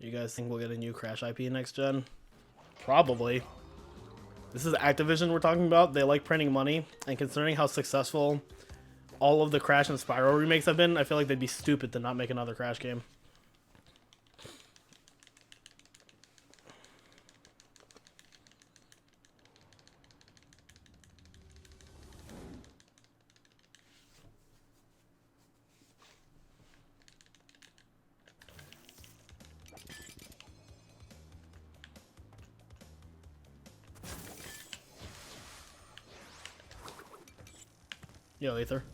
You guys think we'll get a new Crash IP next gen? Probably. This is Activision we're talking about. They like printing money, and considering how successful all of the Crash and Spyro remakes have been, I feel like they'd be stupid to not make another Crash game. Yo, Aether.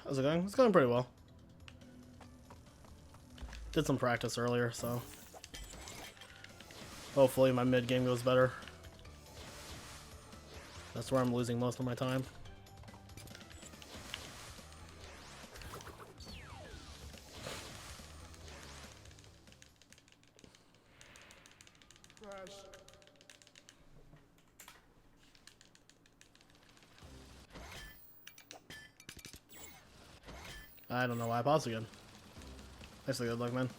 How's it going? It's going pretty well. Did some practice earlier, so hopefully my mid game goes better. That's where I'm losing most of my time. I don't know why I paused again. Actually, good luck, man.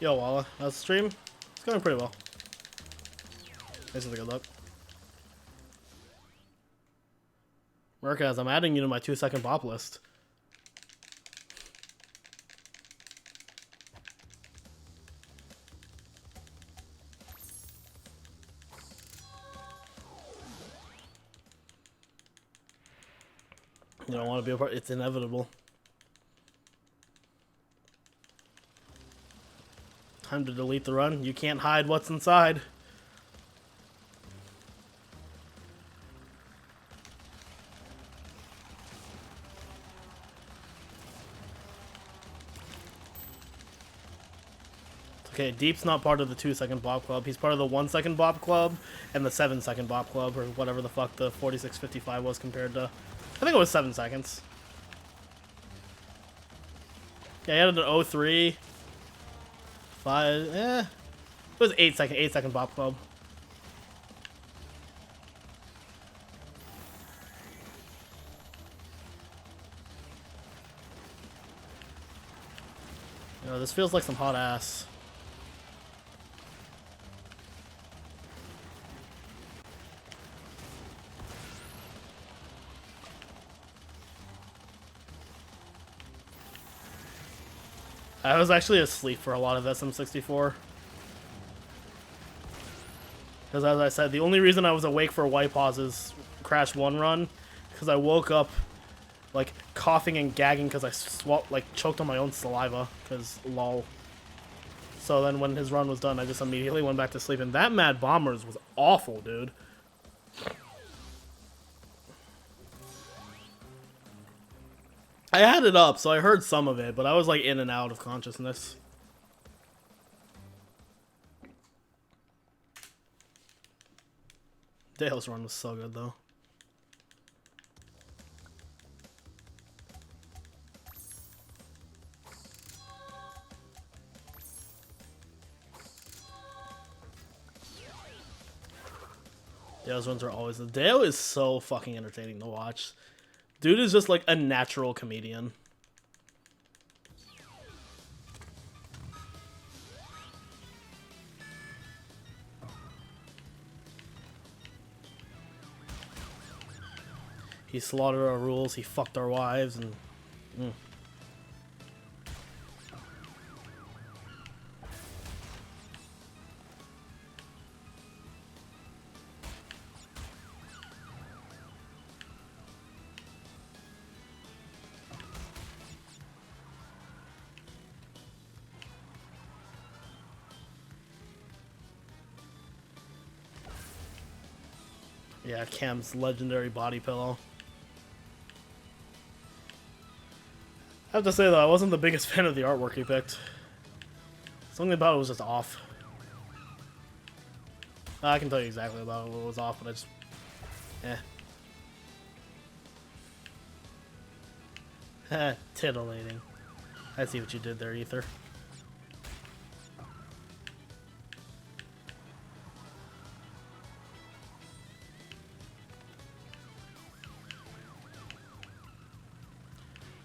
Yo, Walla, how's the stream? It's going pretty well. This is a good luck. Merkaz, I'm adding you to my 2-second bop list. You don't want to be a part. It's inevitable. Time to delete the run. You can't hide what's inside. Okay, Deep's not part of the 2-second bop club. He's part of the 1-second bop club and the 7-second bop club, or whatever the fuck the 4655 was compared to. I think it was 7 seconds. Yeah, he had an 03. 5, it was 8-second bop club. You know, this feels like some hot ass. I was actually asleep for a lot of SM64. Because as I said, the only reason I was awake for White Pause's Crash 1 run, because I woke up like coughing and gagging because I choked on my own saliva, because lol. So then when his run was done, I just immediately went back to sleep, and that Mad Bombers was awful, dude. I had it up, so I heard some of it, but I was like in and out of consciousness. Dale's run was so good, though. Dale's runs are always... Dale is so fucking entertaining to watch. Dude is just like a natural comedian. He slaughtered our rules, he fucked our wives, and Mm. Yeah, Cam's legendary body pillow. I have to say though, I wasn't the biggest fan of the artwork he picked. Something about it was just off. I can tell you exactly about what was off, but I just... Titillating. I see what you did there, Ether.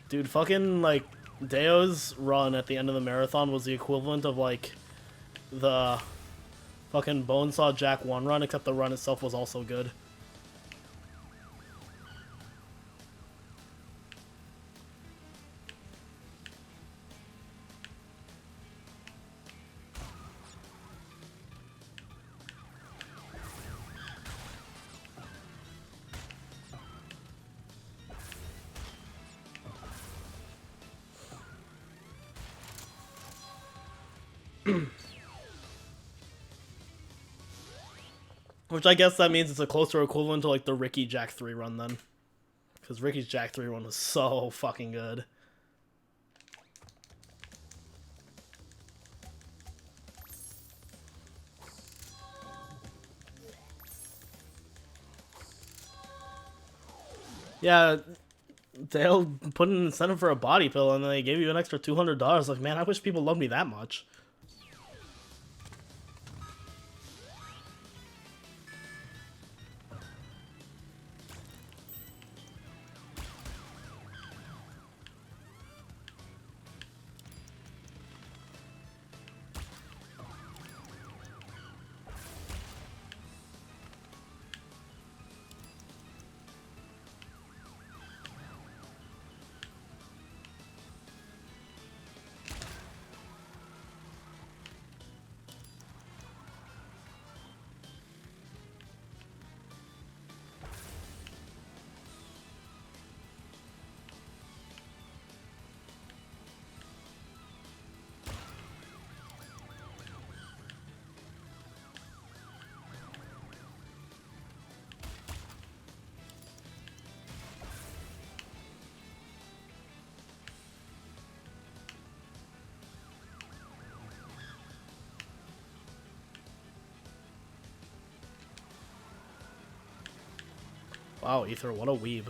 Dude, fucking, like, Deo's run at the end of the marathon was the equivalent of, like, the fucking Bonesaw Jack 1 run, except the run itself was also good. Which I guess that means it's a closer equivalent to like the Ricky Jack 3 run then. Because Ricky's Jack 3 run was so fucking good. Yeah, they'll put an incentive for a body pill and then they gave you an extra $200. Like, man, I wish people loved me that much. Wow, Ether, what a weeb.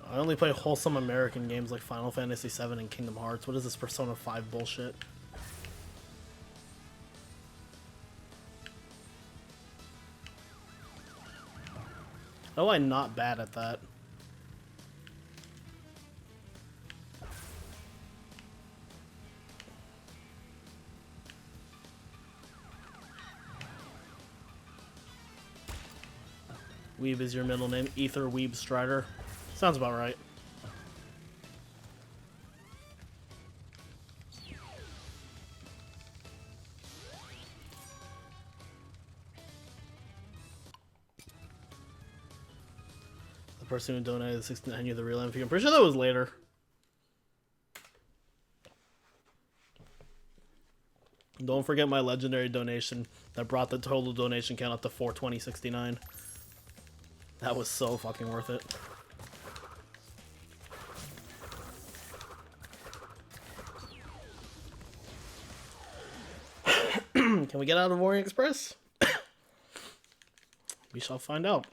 I only play wholesome American games like Final Fantasy VII and Kingdom Hearts. What is this Persona 5 bullshit? How am I not bad at that? Weeb is your middle name. Ether Weeb Strider. Sounds about right. The person who donated the 69 knew the real MP. I'm pretty sure that was later. Don't forget my legendary donation that brought the total donation count up to 420.69. That was so fucking worth it. Can we get out of Orient Express? We shall find out.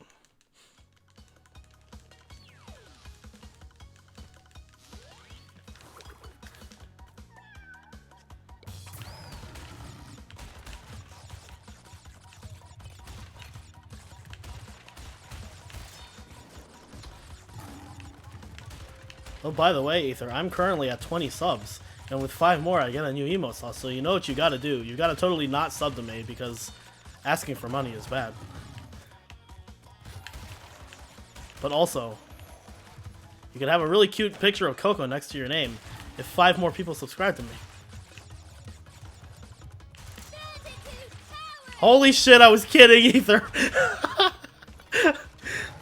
Oh, by the way, Ether, I'm currently at 20 subs, and with 5 more, I get a new emote sauce. So you know what you gotta do. You gotta totally not sub to me, because asking for money is bad. But also, you could have a really cute picture of Coco next to your name if 5 more people subscribe to me. Holy shit, I was kidding, Ether.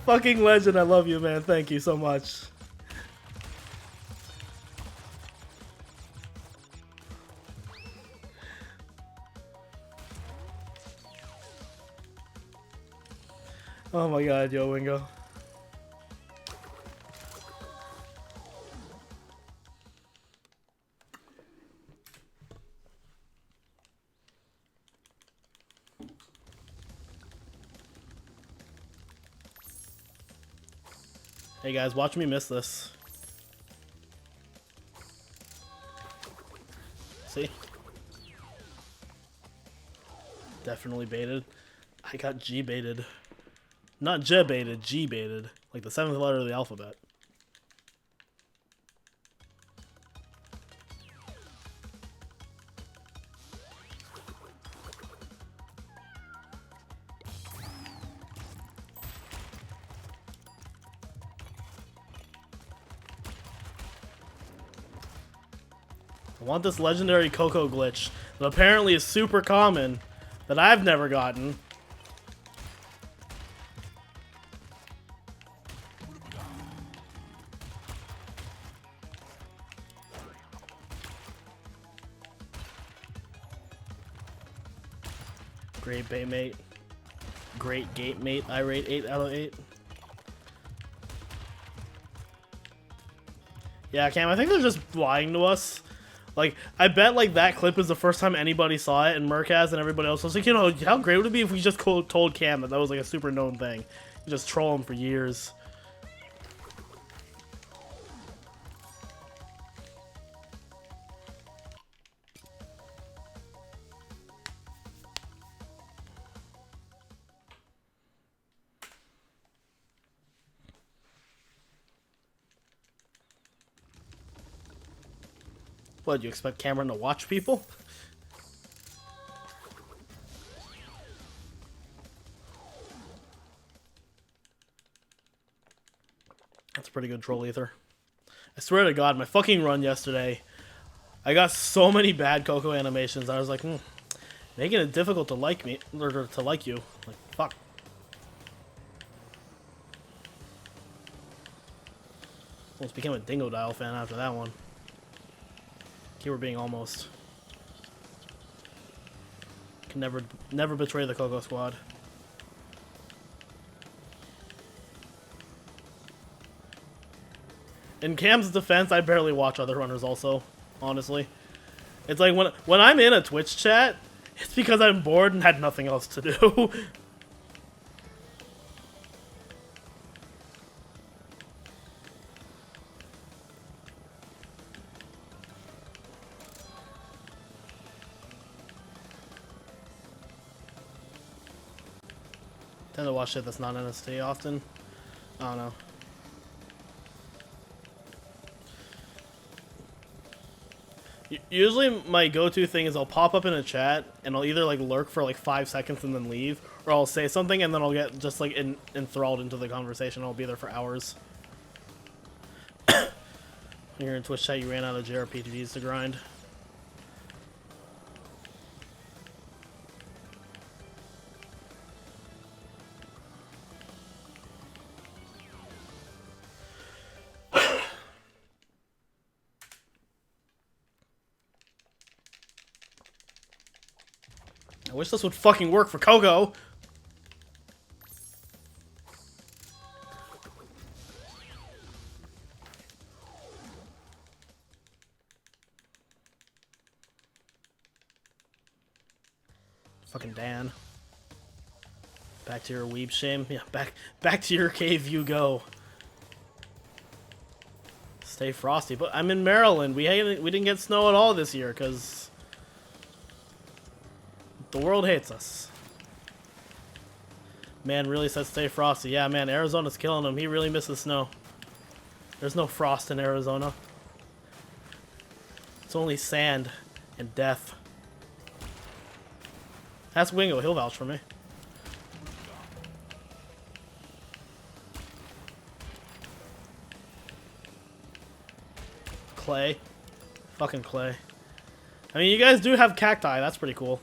Fucking legend, I love you, man. Thank you so much. Oh my god, yo, Wingo. Hey guys, watch me miss this. See? Definitely baited. I got G baited. Not J baited, G baited. Like the 7th letter of the alphabet. I want this legendary Coco glitch that apparently is super common that I've never gotten. Great bait mate. Great gate mate. I rate 8 out of 8. Yeah, Cam, I think they're just lying to us. Like, I bet, like, that clip is the first time anybody saw it, and Merkaz and everybody else was like, you know, how great would it be if we just told Cam that that was, like, a super known thing? You just troll him for years. What, you expect Cameron to watch people? That's a pretty good troll, Ether. I swear to God, my fucking run yesterday, I got so many bad Coco animations. I was like, making it difficult to like me, or to like you. Like, fuck. Almost became a Dingo Dial fan after that one. Keyword being almost. Can never betray the Coco Squad. In Cam's defense, I barely watch other runners also, honestly. It's like when I'm in a Twitch chat, it's because I'm bored and had nothing else to do. Tend to watch shit that's not NST often. I don't know. Usually my go-to thing is I'll pop up in a chat and I'll either like lurk for like 5 seconds and then leave, or I'll say something and then I'll get just like enthralled into the conversation. I'll be there for hours. You're in Twitch chat, you ran out of JRPGs to grind. I wish this would fucking work for Coco. Fucking Dan. Back to your weeb shame. Yeah, back to your cave you go. Stay frosty. But I'm in Maryland. We didn't get snow at all this year because the world hates us. Man really says stay frosty. Yeah, man, Arizona's killing him. He really misses snow. There's no frost in Arizona. It's only sand and death. Ask Wingo, he'll vouch for me. clay. Fucking clay. I mean, you guys do have cacti. That's pretty cool.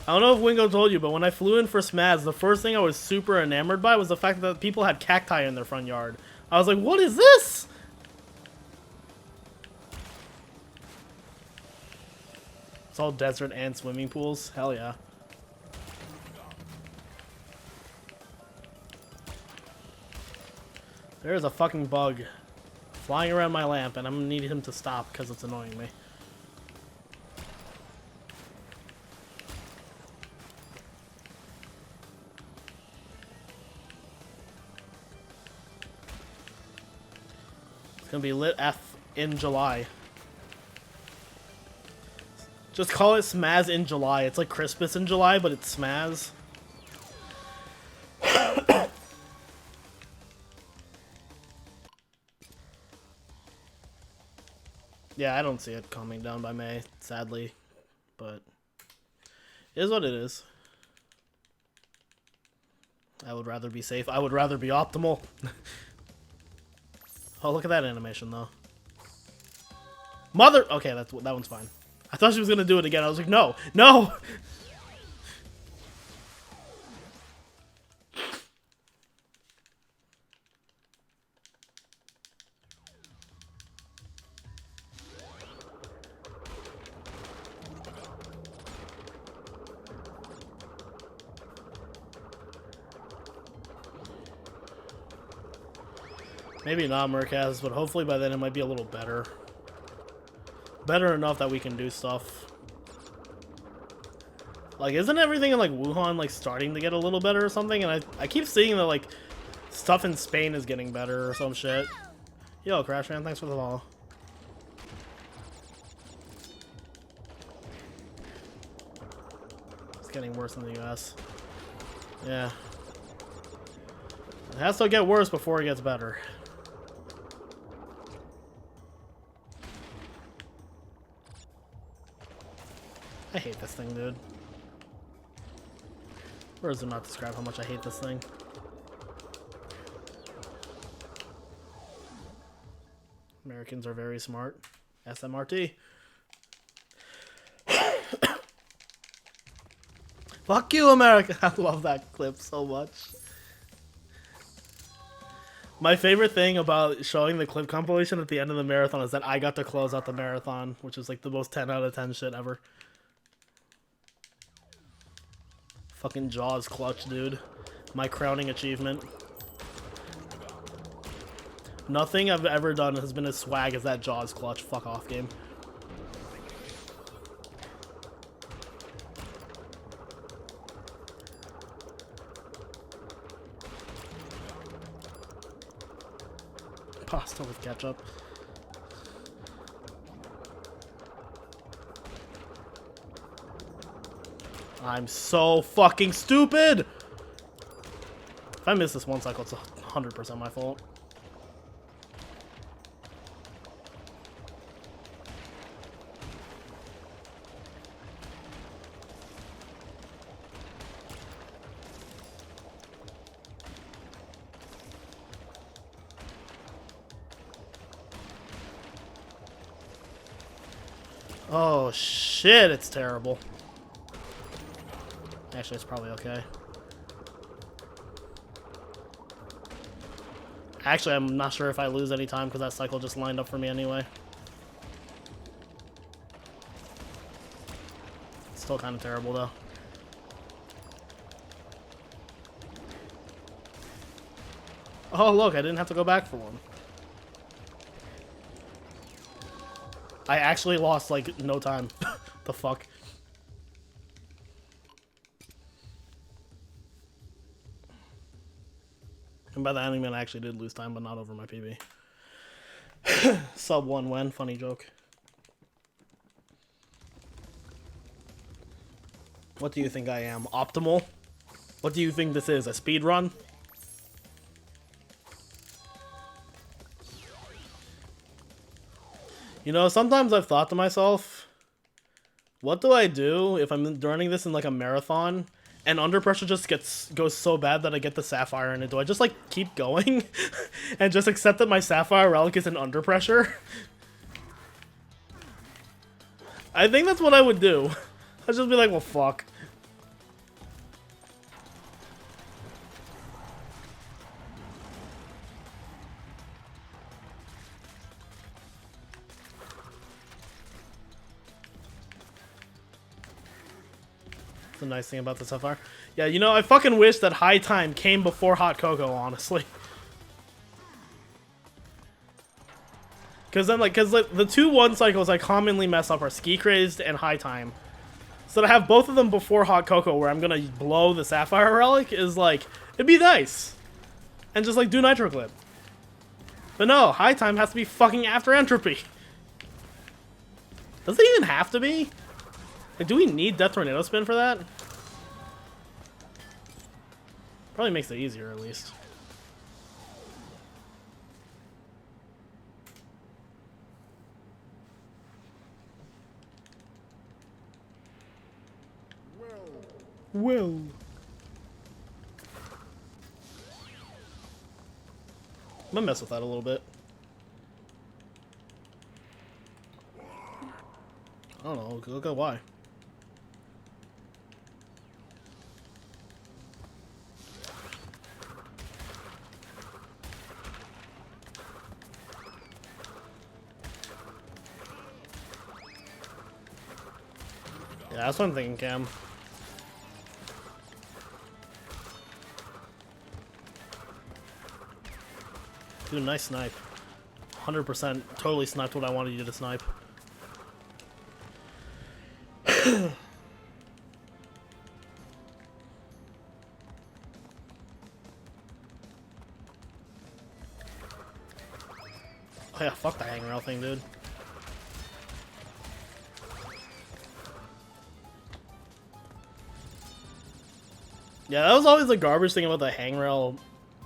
I don't know if Wingo told you, but when I flew in for Smaz, the first thing I was super enamored by was the fact that people had cacti in their front yard. I was like, what is this? It's all desert and swimming pools. Hell yeah. There's a fucking bug flying around my lamp, and I'm gonna need him to stop because it's annoying me. It's gonna be lit F in July. Just call it Smaz in July. It's like Christmas in July, but it's Smaz. Yeah, I don't see it calming down by May, sadly. But it is what it is. I would rather be safe. I would rather be optimal. Oh, look at that animation, though. Mother... Okay, that one's fine. I thought she was going to do it again. I was like, no. No! Maybe not Murkaz, but hopefully by then it might be a little better. Better enough that we can do stuff. Like, isn't everything in, like, Wuhan, like, starting to get a little better or something? And I keep seeing that, like, stuff in Spain is getting better or some shit. Yo, Crash Man, thanks for the follow. It's getting worse in the US. Yeah. It has to get worse before it gets better. I hate this thing, dude. Words do not describe how much I hate this thing. Americans are very smart. SMRT. Fuck you, America! I love that clip so much. My favorite thing about showing the clip compilation at the end of the marathon is that I got to close out the marathon, which is like the most 10 out of 10 shit ever. Fucking Jaws clutch, dude. My crowning achievement. Nothing I've ever done has been as swag as that Jaws clutch. Fuck off, game. Pasta with ketchup. I'm so fucking stupid! If I miss this one cycle, it's 100% my fault. Oh shit, it's terrible. Actually, it's probably okay. Actually, I'm not sure if I lose any time because that cycle just lined up for me anyway. It's still kind of terrible, though. Oh, look, I didn't have to go back for one. I actually lost, like, no time. The fuck? And by that I mean I actually did lose time, but not over my PB. Sub 1 win, funny joke. What do you think I am? Optimal? What do you think this is? A speed run? You know, sometimes I've thought to myself, what do I do if I'm running this in like a marathon and under pressure just goes so bad that I get the Sapphire in it, do I just like keep going and just accept that my Sapphire relic is in under pressure? I think that's what I would do. I'd just be like, well, fuck. That's the nice thing about the Sapphire. Yeah, you know, I fucking wish that High Time came before Hot Cocoa, honestly. Because then, like, the two 1 cycles I commonly mess up are Ski Crazed and High Time. So to have both of them before Hot Cocoa, where I'm gonna blow the Sapphire Relic, is like, it'd be nice. And just, like, do Nitro Clip. But no, High Time has to be fucking after Entropy. Does it even have to be? Like, do we need Death Tornado Spin for that? Probably makes it easier, at least. Well. I'm gonna mess with that a little bit. I don't know, look at why. Yeah, that's what I'm thinking, Cam. Dude, nice snipe. 100% totally sniped what I wanted you to snipe. Oh yeah, fuck the hangrail thing, dude. Yeah, that was always the garbage thing about the hangrail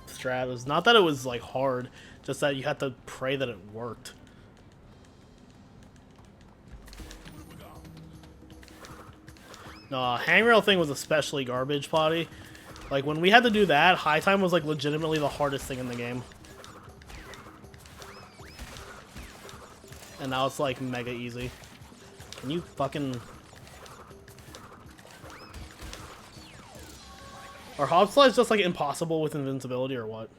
strat. It was not that it was like hard, just that you had to pray that it worked. No, hangrail thing was especially garbage, Potty. Like when we had to do that, High Time was like legitimately the hardest thing in the game. And now it's like mega easy. Can you fucking... Are hop slides just like impossible with invincibility or what?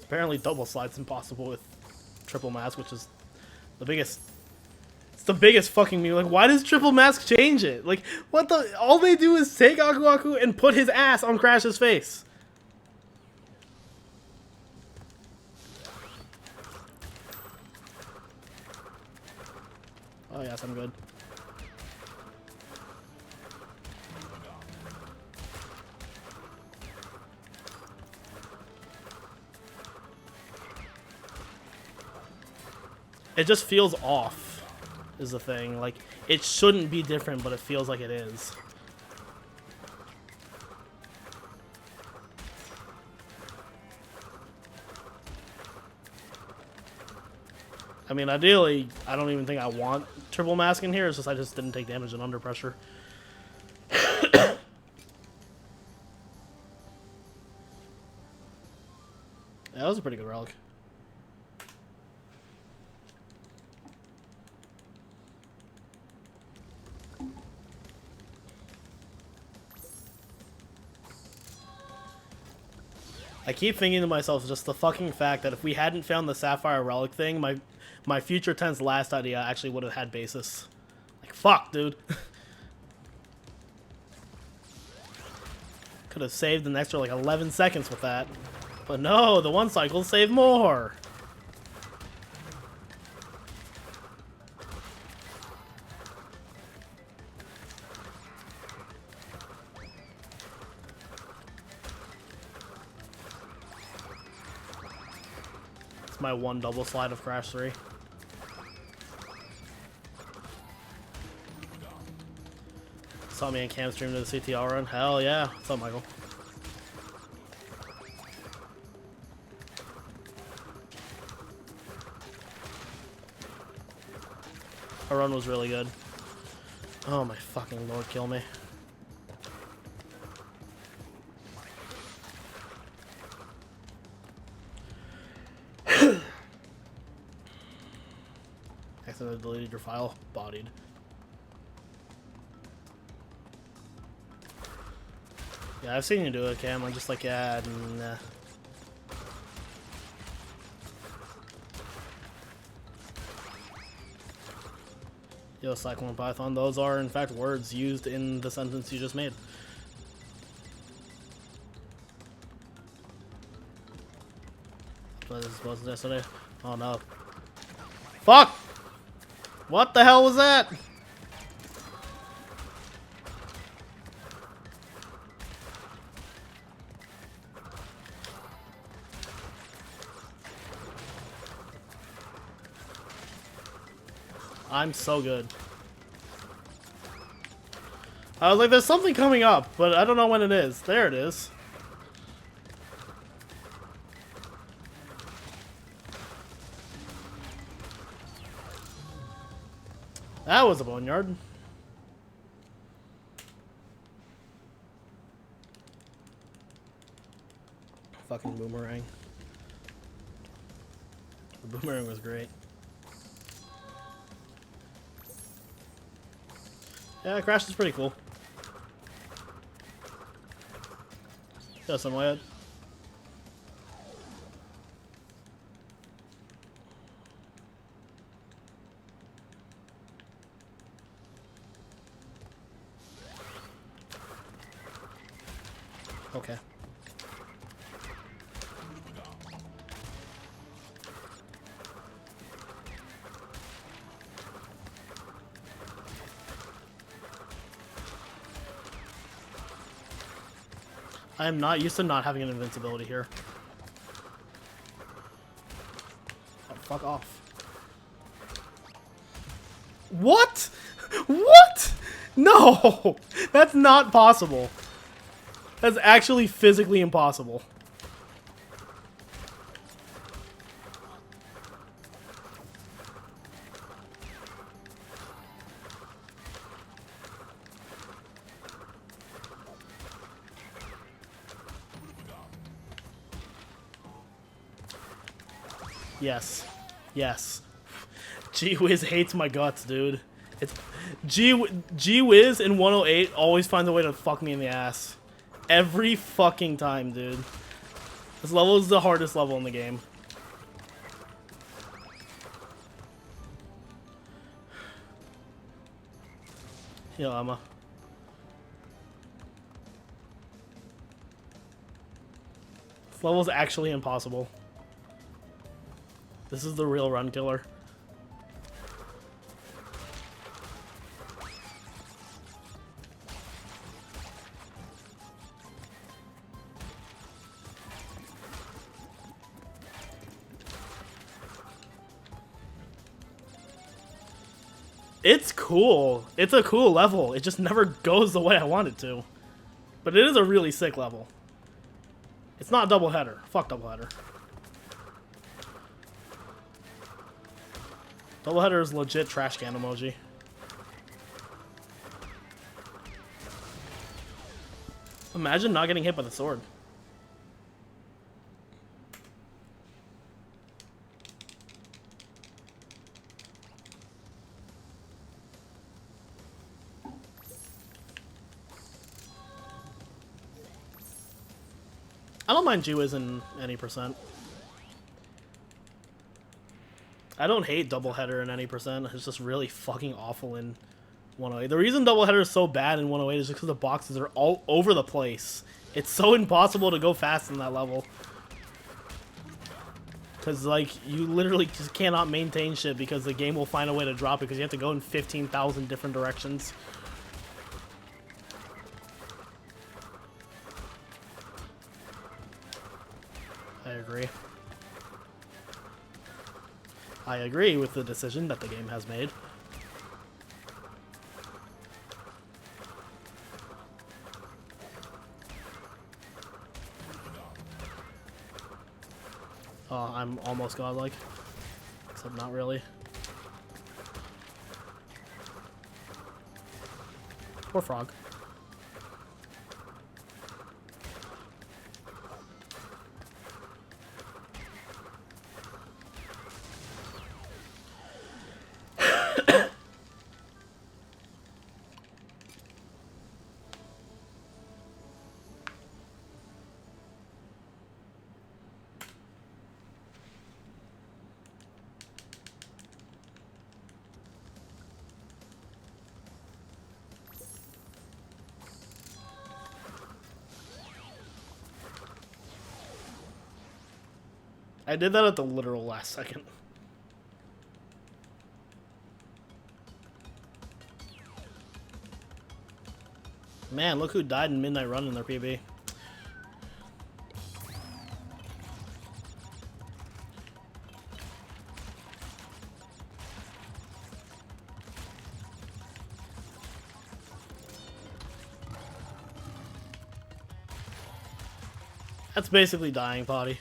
Apparently double slide's impossible with triple mask, which is the biggest... It's the biggest fucking meme. Like, why does triple mask change it? Like, what the... All they do is take Aku Aku and put his ass on Crash's face. Oh yes, I'm good. It just feels off, is the thing. Like, it shouldn't be different, but it feels like it is. I mean, ideally, I don't even think I want triple mask in here. It's just I just didn't take damage and under pressure. Yeah, that was a pretty good relic. I keep thinking to myself just the fucking fact that if we hadn't found the Sapphire Relic thing, my future tense last idea actually would have had basis. Like, fuck, dude. Could have saved an extra, like, 11 seconds with that. But no, the 1 cycle saved more. It's my 1 double slide of Crash 3. Saw me and Cam stream to the CTL run. Hell yeah. What's up, Michael? Our run was really good. Oh my fucking lord, kill me. Accidentally deleted your file. Bodied. Yeah, I've seen you do it, Cam. I'm just like, yeah, nah. Yo, Cyclone Python, those are in fact words used in the sentence you just made. What was this yesterday? Oh no. Fuck! What the hell was that? I'm so good. I was like, there's something coming up, but I don't know when it is. There it is. That was a boneyard. Fucking boomerang. The boomerang was great. Yeah, Crash is pretty cool. Yeah, some way. Okay. I am not used to not having an invincibility here. Oh, fuck off. What? What? No! That's not possible. That's actually physically impossible. Yes. Yes. G-Wiz hates my guts, dude. It's G-Wiz in 108 always finds a way to fuck me in the ass. Every fucking time, dude. This level is the hardest level in the game. Yo, Emma. This level is actually impossible. This is the real run killer. It's cool. It's a cool level. It just never goes the way I want it to. But it is a really sick level. It's not double header. Fuck double header. Double header is legit trash can emoji. Imagine not getting hit by the sword. I don't mind G-Wiz in any percent. I don't hate doubleheader in any percent. It's just really fucking awful in 108. The reason doubleheader is so bad in 108 is just because the boxes are all over the place. It's so impossible to go fast in that level. Because, like, you literally just cannot maintain shit because the game will find a way to drop it because you have to go in 15,000 different directions. I agree. I agree with the decision that the game has made. I'm almost godlike. Except not really. Poor frog. I did that at the literal last second. Man, look who died in Midnight Run in their PB. That's basically dying, Potty.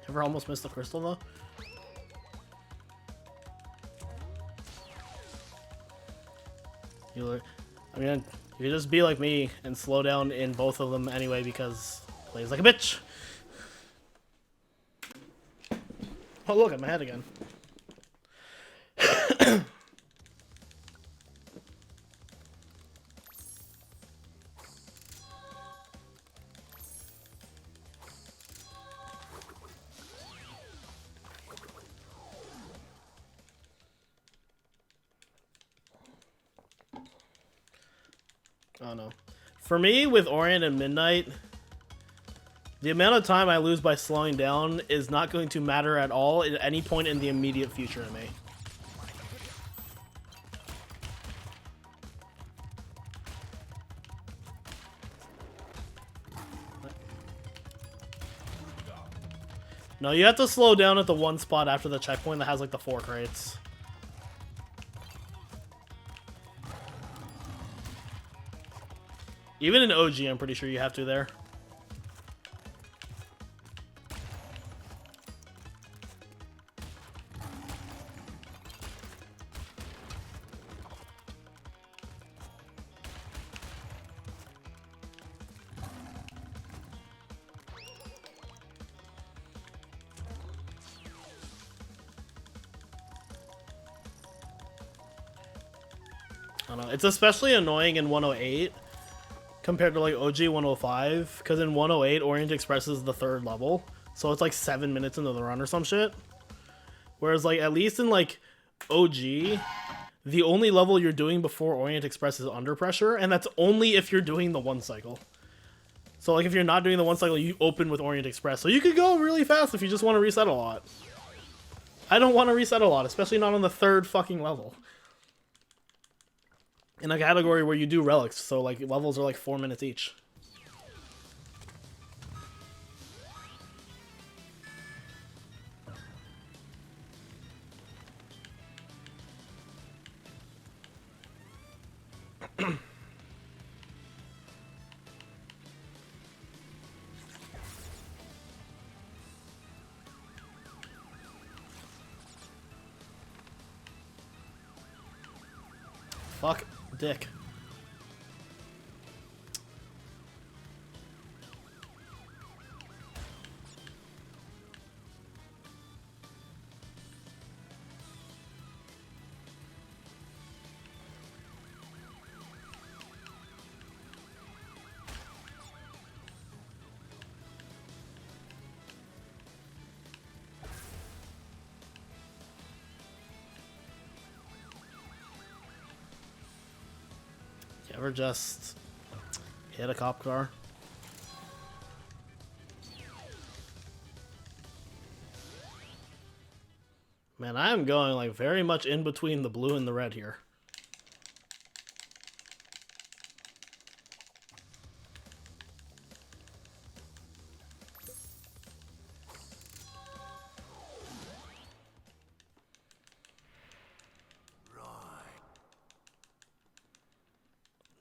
Ever almost missed the crystal though? I mean, you just be like me and slow down in both of them anyway because plays like a bitch. Oh look, I'm ahead again. Oh no. For me, with Orient and Midnight, the amount of time I lose by slowing down is not going to matter at all at any point in the immediate future to me. No, you have to slow down at the one spot after the checkpoint that has like the 4 crates. Even in OG, I'm pretty sure you have to there. I don't know. It's especially annoying in 108. Compared to like OG 105, because in 108 Orient Express is the 3rd level, so it's like 7 minutes into the run or some shit. Whereas like at least in like OG, the only level you're doing before Orient Express is Under Pressure, and that's only if you're doing the 1 cycle. So like if you're not doing the 1 cycle, you open with Orient Express, so you could go really fast if you just want to reset a lot. I don't want to reset a lot, especially not on the 3rd fucking level. In a category where you do relics, so like levels are like 4 minutes each. Fuck dick. You ever just hit a cop car? Man, I am going like very much in between the blue and the red here.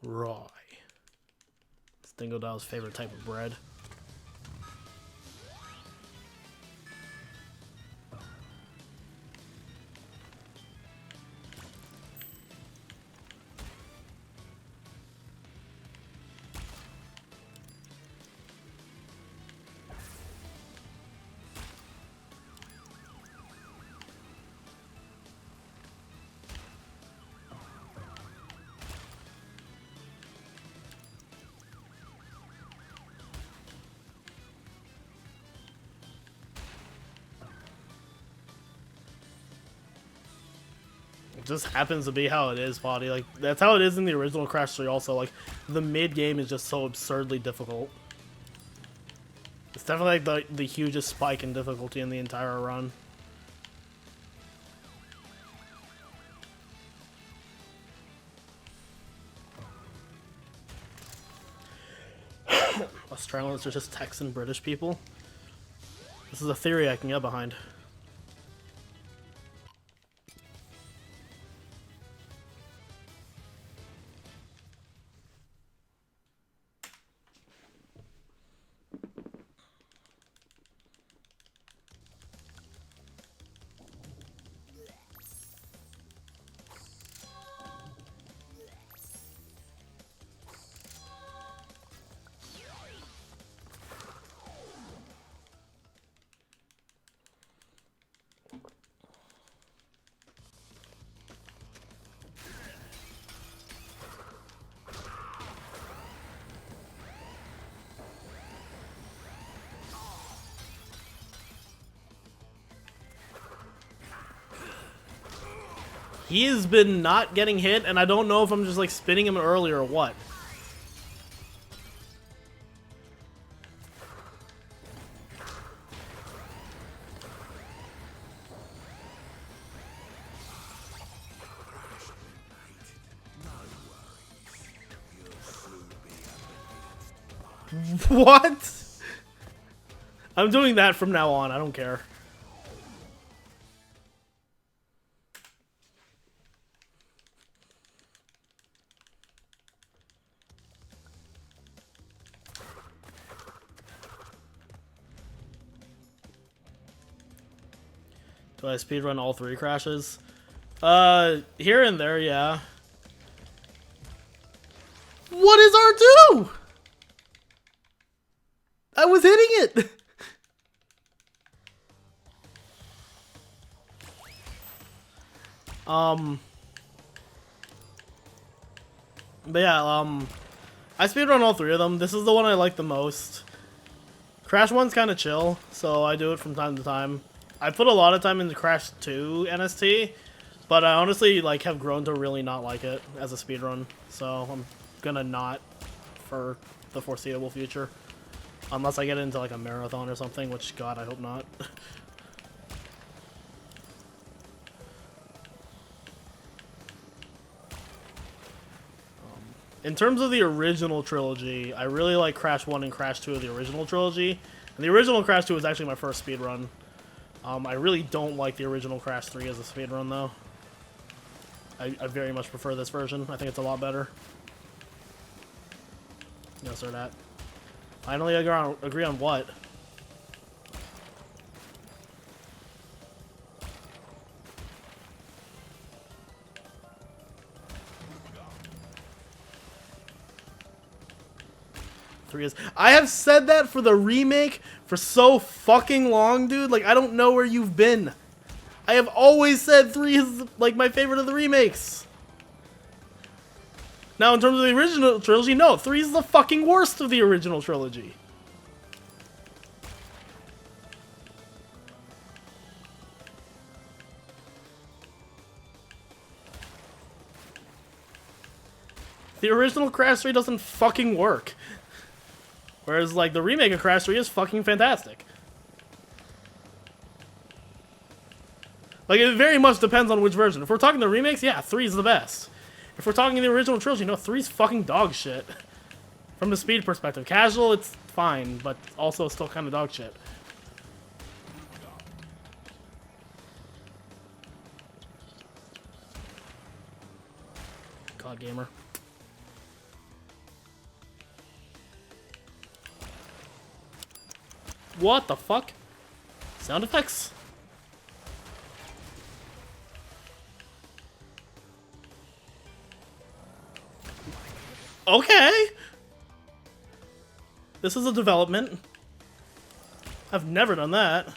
Rye. It's Dingodale's favorite type of bread. It just happens to be how it is, Potty. Like, that's how it is in the original Crash 3 also. Like, the mid-game is just so absurdly difficult. It's definitely like the hugest spike in difficulty in the entire run. Australians are just Texan British people. This is a theory I can get behind. He has been not getting hit, and I don't know if I'm just like spinning him early or what. What? I'm doing that from now on, I don't care. Do I speedrun all 3 crashes? Here and there, yeah. What is R2? I was hitting it! But yeah, I speedrun all 3 of them. This is the one I like the most. Crash 1's kind of chill, so I do it from time to time. I put a lot of time into Crash 2 NST, but I honestly like have grown to really not like it as a speedrun, so I'm gonna not for the foreseeable future. Unless I get into like a marathon or something, which God, I hope not. In terms of the original trilogy, I really like Crash 1 and Crash 2 of the original trilogy. And the original Crash 2 was actually my first speedrun. I really don't like the original Crash 3 as a speedrun, though. I very much prefer this version. I think it's a lot better. No, sir, that. Finally agree on what? I have said that for the remake for so fucking long, dude. Like, I don't know where you've been. I have always said 3 is, like, my favorite of the remakes. Now, in terms of the original trilogy, no. 3 is the fucking worst of the original trilogy. The original Crash 3 doesn't fucking work. Whereas, like, the remake of Crash 3 is fucking fantastic. Like, it very much depends on which version. If we're talking the remakes, yeah, 3 is the best. If we're talking the original trilogy, no, 3's fucking dog shit. From the speed perspective. Casual, it's fine, but also still kind of dog shit. God, gamer. What the fuck? Sound effects? Okay! This is a development. I've never done that.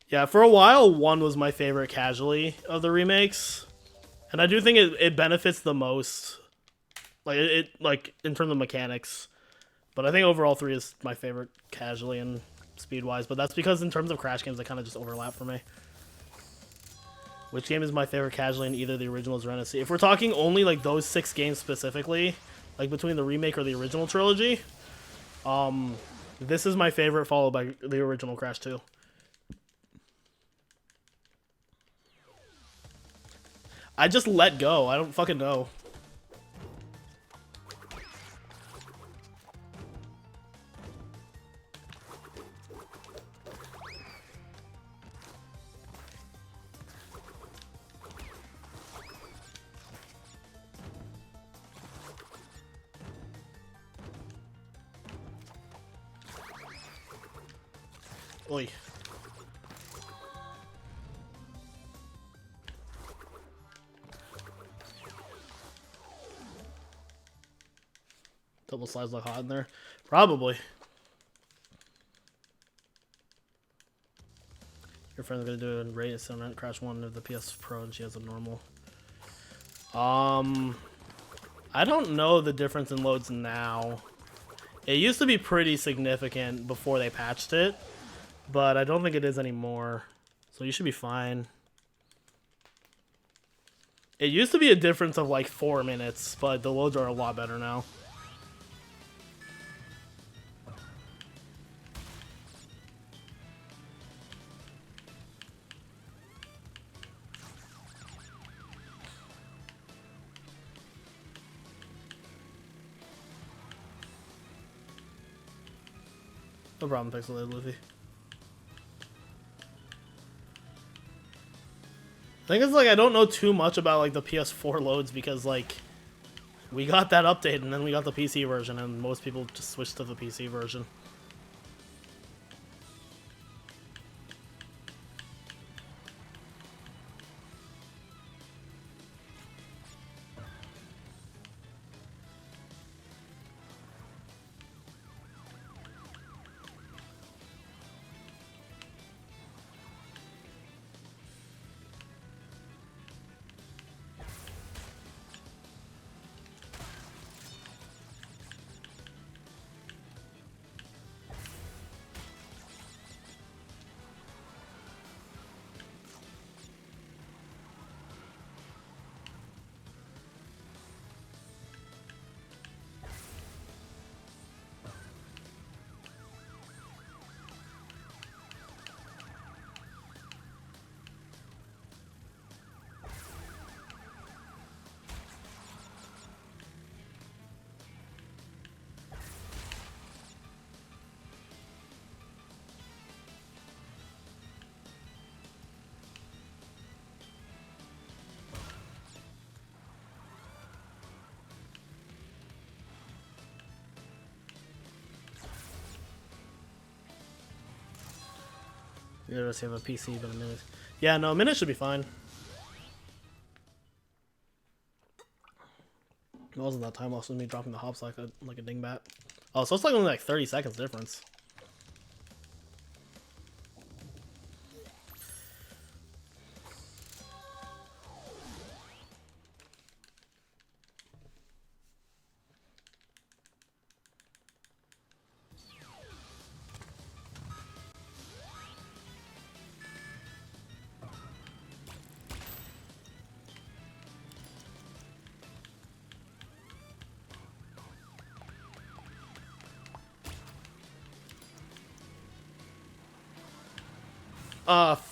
Yeah, for a while, 1 was my favorite casually of the remakes. And I do think it benefits the most. Like, like, in terms of mechanics. But I think overall 3 is my favorite casually and speed-wise. But that's because in terms of Crash games, they kind of just overlap for me. Which game is my favorite casually in either the originals or NSC? If we're talking only, like, those 6 games specifically, like, between the remake or the original trilogy, this is my favorite, followed by the original Crash 2. I just let go. I don't fucking know. Oi. Double slides look hot in there. Probably. Your friend's gonna do a raid on Crash 1 of the PS Pro and she has a normal. I don't know the difference in loads now. It used to be pretty significant before they patched it, but I don't think it is anymore. So you should be fine. It used to be a difference of like 4 minutes, but the loads are a lot better now. No problem, Pixelated Luffy. I think it's like I don't know too much about like the PS4 loads because like we got that update and then we got the PC version and most people just switched to the PC version. You gotta have a PC, but a minute. Yeah, no, a minute should be fine. It wasn't that time lost with me dropping the hops like a dingbat. Oh, so it's like only like 30 seconds difference.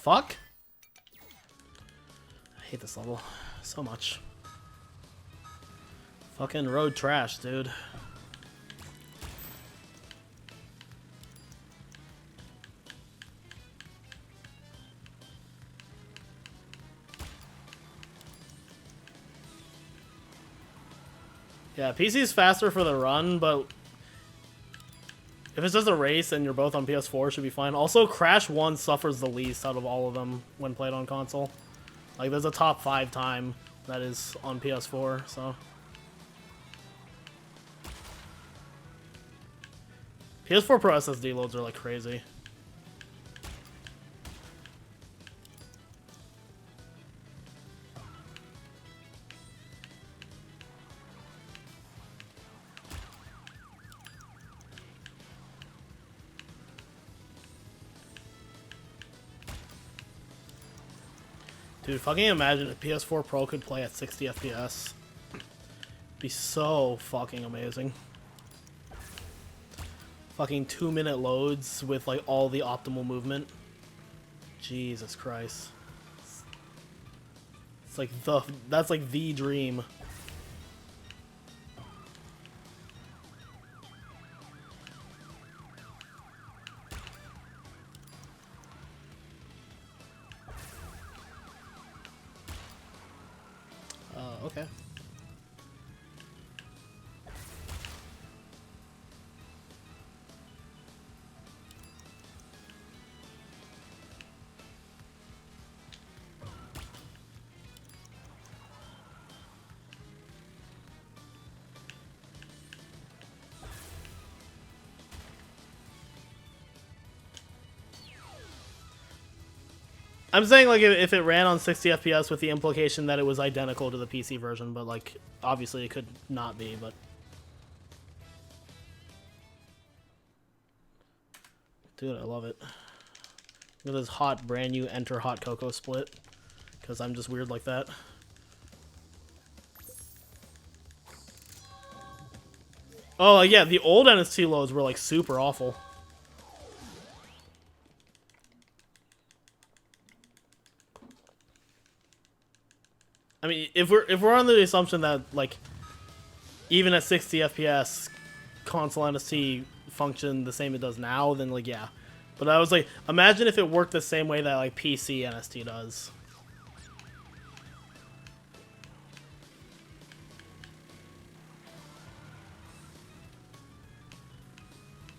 Fuck? I hate this level so much. Fucking road trash, dude. Yeah, PC's faster for the run, but if it's just a race and you're both on PS4, it should be fine. Also, Crash 1 suffers the least out of all of them when played on console. Like, there's a top 5 time that is on PS4, so... PS4 Pro SSD loads are like crazy. Dude, fucking imagine if PS4 Pro could play at 60 FPS. It'd be so fucking amazing. Fucking 2-minute loads with like all the optimal movement. Jesus Christ. It's like that's like the dream. Okay. I'm saying, like, if it ran on 60 FPS with the implication that it was identical to the PC version, but, like, obviously it could not be, but... Dude, I love it. Look at this hot, brand new Enter Hot Cocoa split. Because I'm just weird like that. Oh, yeah, the old NST loads were, like, super awful. I mean, if we're on the assumption that, like, even at 60 FPS, console NST function the same it does now, then, like, yeah. But I was like, imagine if it worked the same way that, like, PC NST does.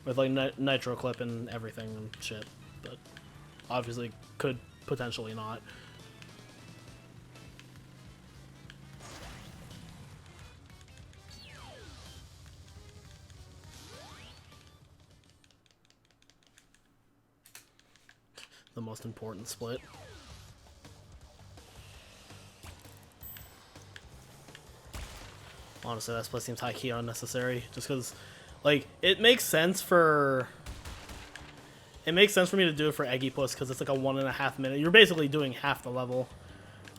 With, like, nitro clip and everything and shit. But obviously could potentially not. The most important split. Honestly, that split seems high-key unnecessary. Just because, like, it makes sense for... It makes sense for me to do it for Eggy Puss, because it's like a 1.5 minute... You're basically doing half the level.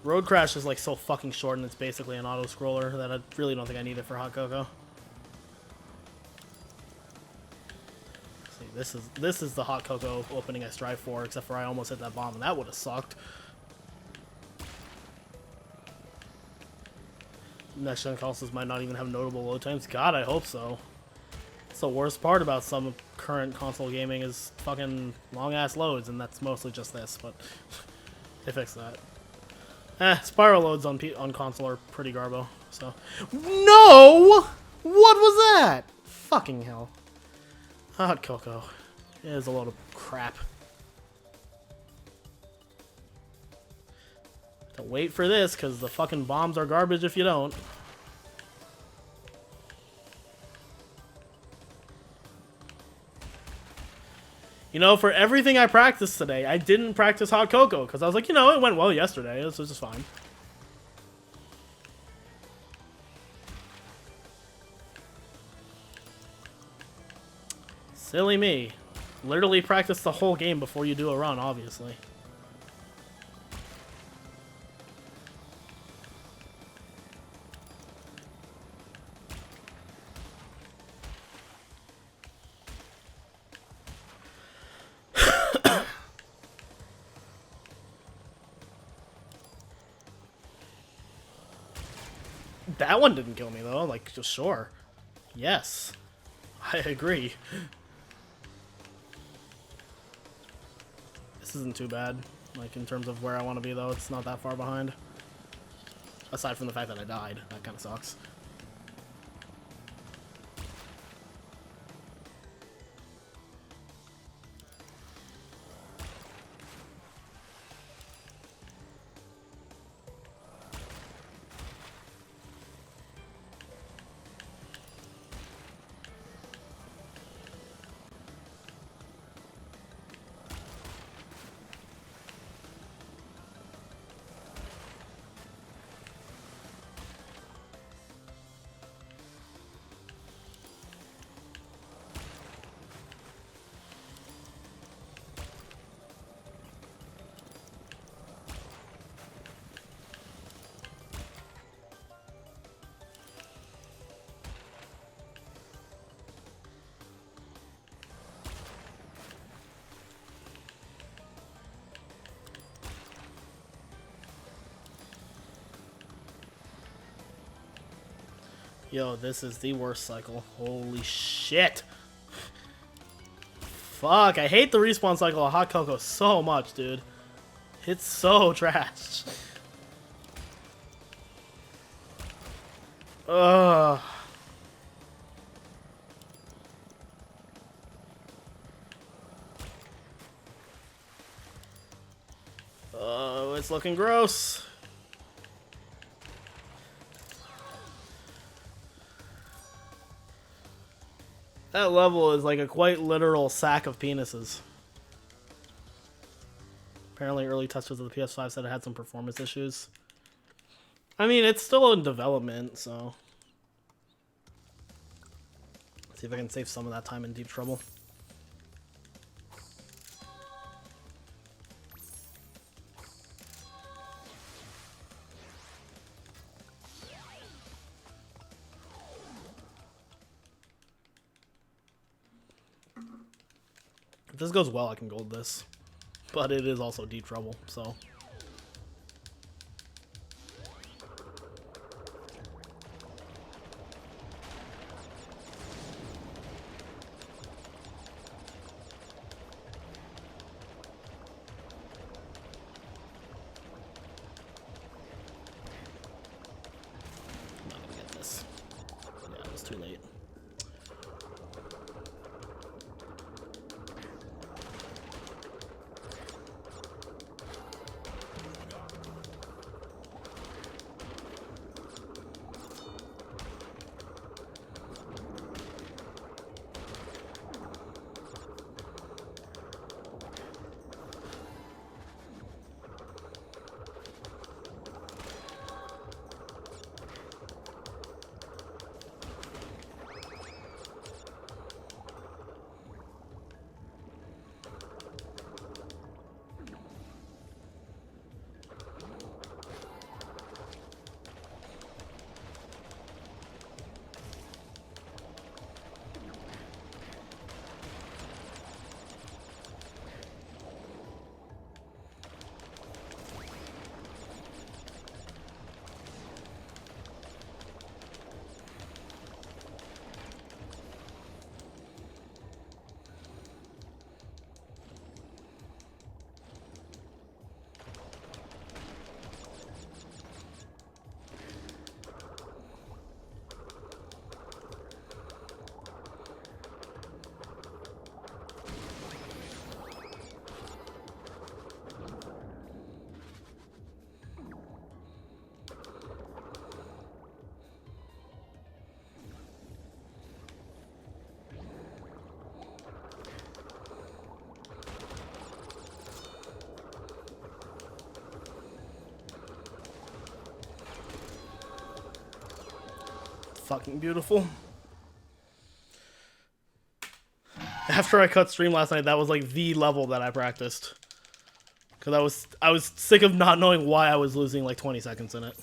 Road Crash is, like, so fucking short, and it's basically an auto-scroller that I really don't think I need it for Hot Cocoa. This is the Hot Cocoa opening I strive for, except for I almost hit that bomb, and that would have sucked. Next gen consoles might not even have notable load times. God, I hope so. That's the worst part about some current console gaming is fucking long-ass loads, and that's mostly just this, but they fixed that. Spiral loads on console are pretty garbo, so... No! What was that? Fucking hell. Hot Cocoa. It is a load of crap. To wait for this, because the fucking bombs are garbage if you don't. You know, for everything I practiced today, I didn't practice Hot Cocoa, because I was like, you know, it went well yesterday. This was just fine. Silly me. Literally practice the whole game before you do a run, obviously. That one didn't kill me, though. Like, just sure. Yes. I agree. This isn't too bad. Like, in terms of where I want to be, though, it's not that far behind. Aside from the fact that I died. That kind of sucks. Yo, this is the worst cycle. Holy shit. Fuck, I hate the respawn cycle of Hot Cocoa so much, dude. It's so trash. Ugh. Oh, it's looking gross. That level is like a quite literal sack of penises. Apparently early testers of the PS5 said it had some performance issues. I mean, it's still in development, so... See if I can save some of that time in deep trouble. If this goes well, I can gold this. But it is also deep trouble, so... I'm not gonna get this. Yeah, it was too late. Fucking beautiful. After I cut stream last night, that was like the level that I practiced. Cause I was sick of not knowing why I was losing like 20 seconds in it.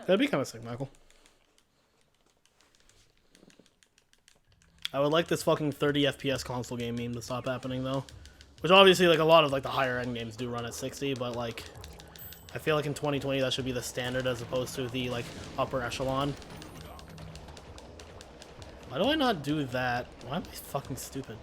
That'd be kind of sick, Michael. I would like this fucking 30 FPS console game meme to stop happening though. Which obviously like a lot of like the higher end games do run at 60, but like I feel like in 2020 that should be the standard as opposed to the like upper echelon. Why do I not do that? Why am I fucking stupid?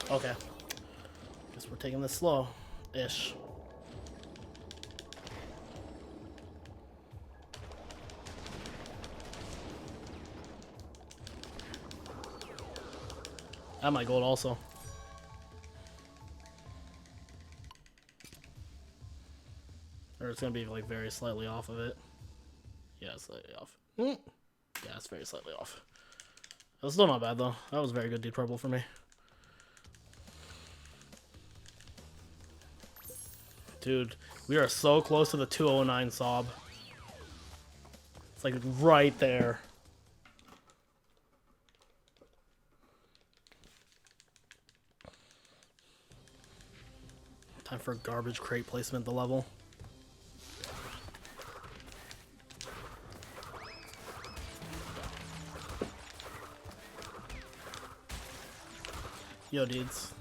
Okay. Guess we're taking this slow-ish. That might gold also. Or it's gonna be like very slightly off of it. Yeah, slightly off. Yeah, it's very slightly off. That's still not bad though. That was very good deep purple for me. Dude, we are so close to the 209 sob. It's like right there. Time for garbage crate placement the level. Yo, dudes.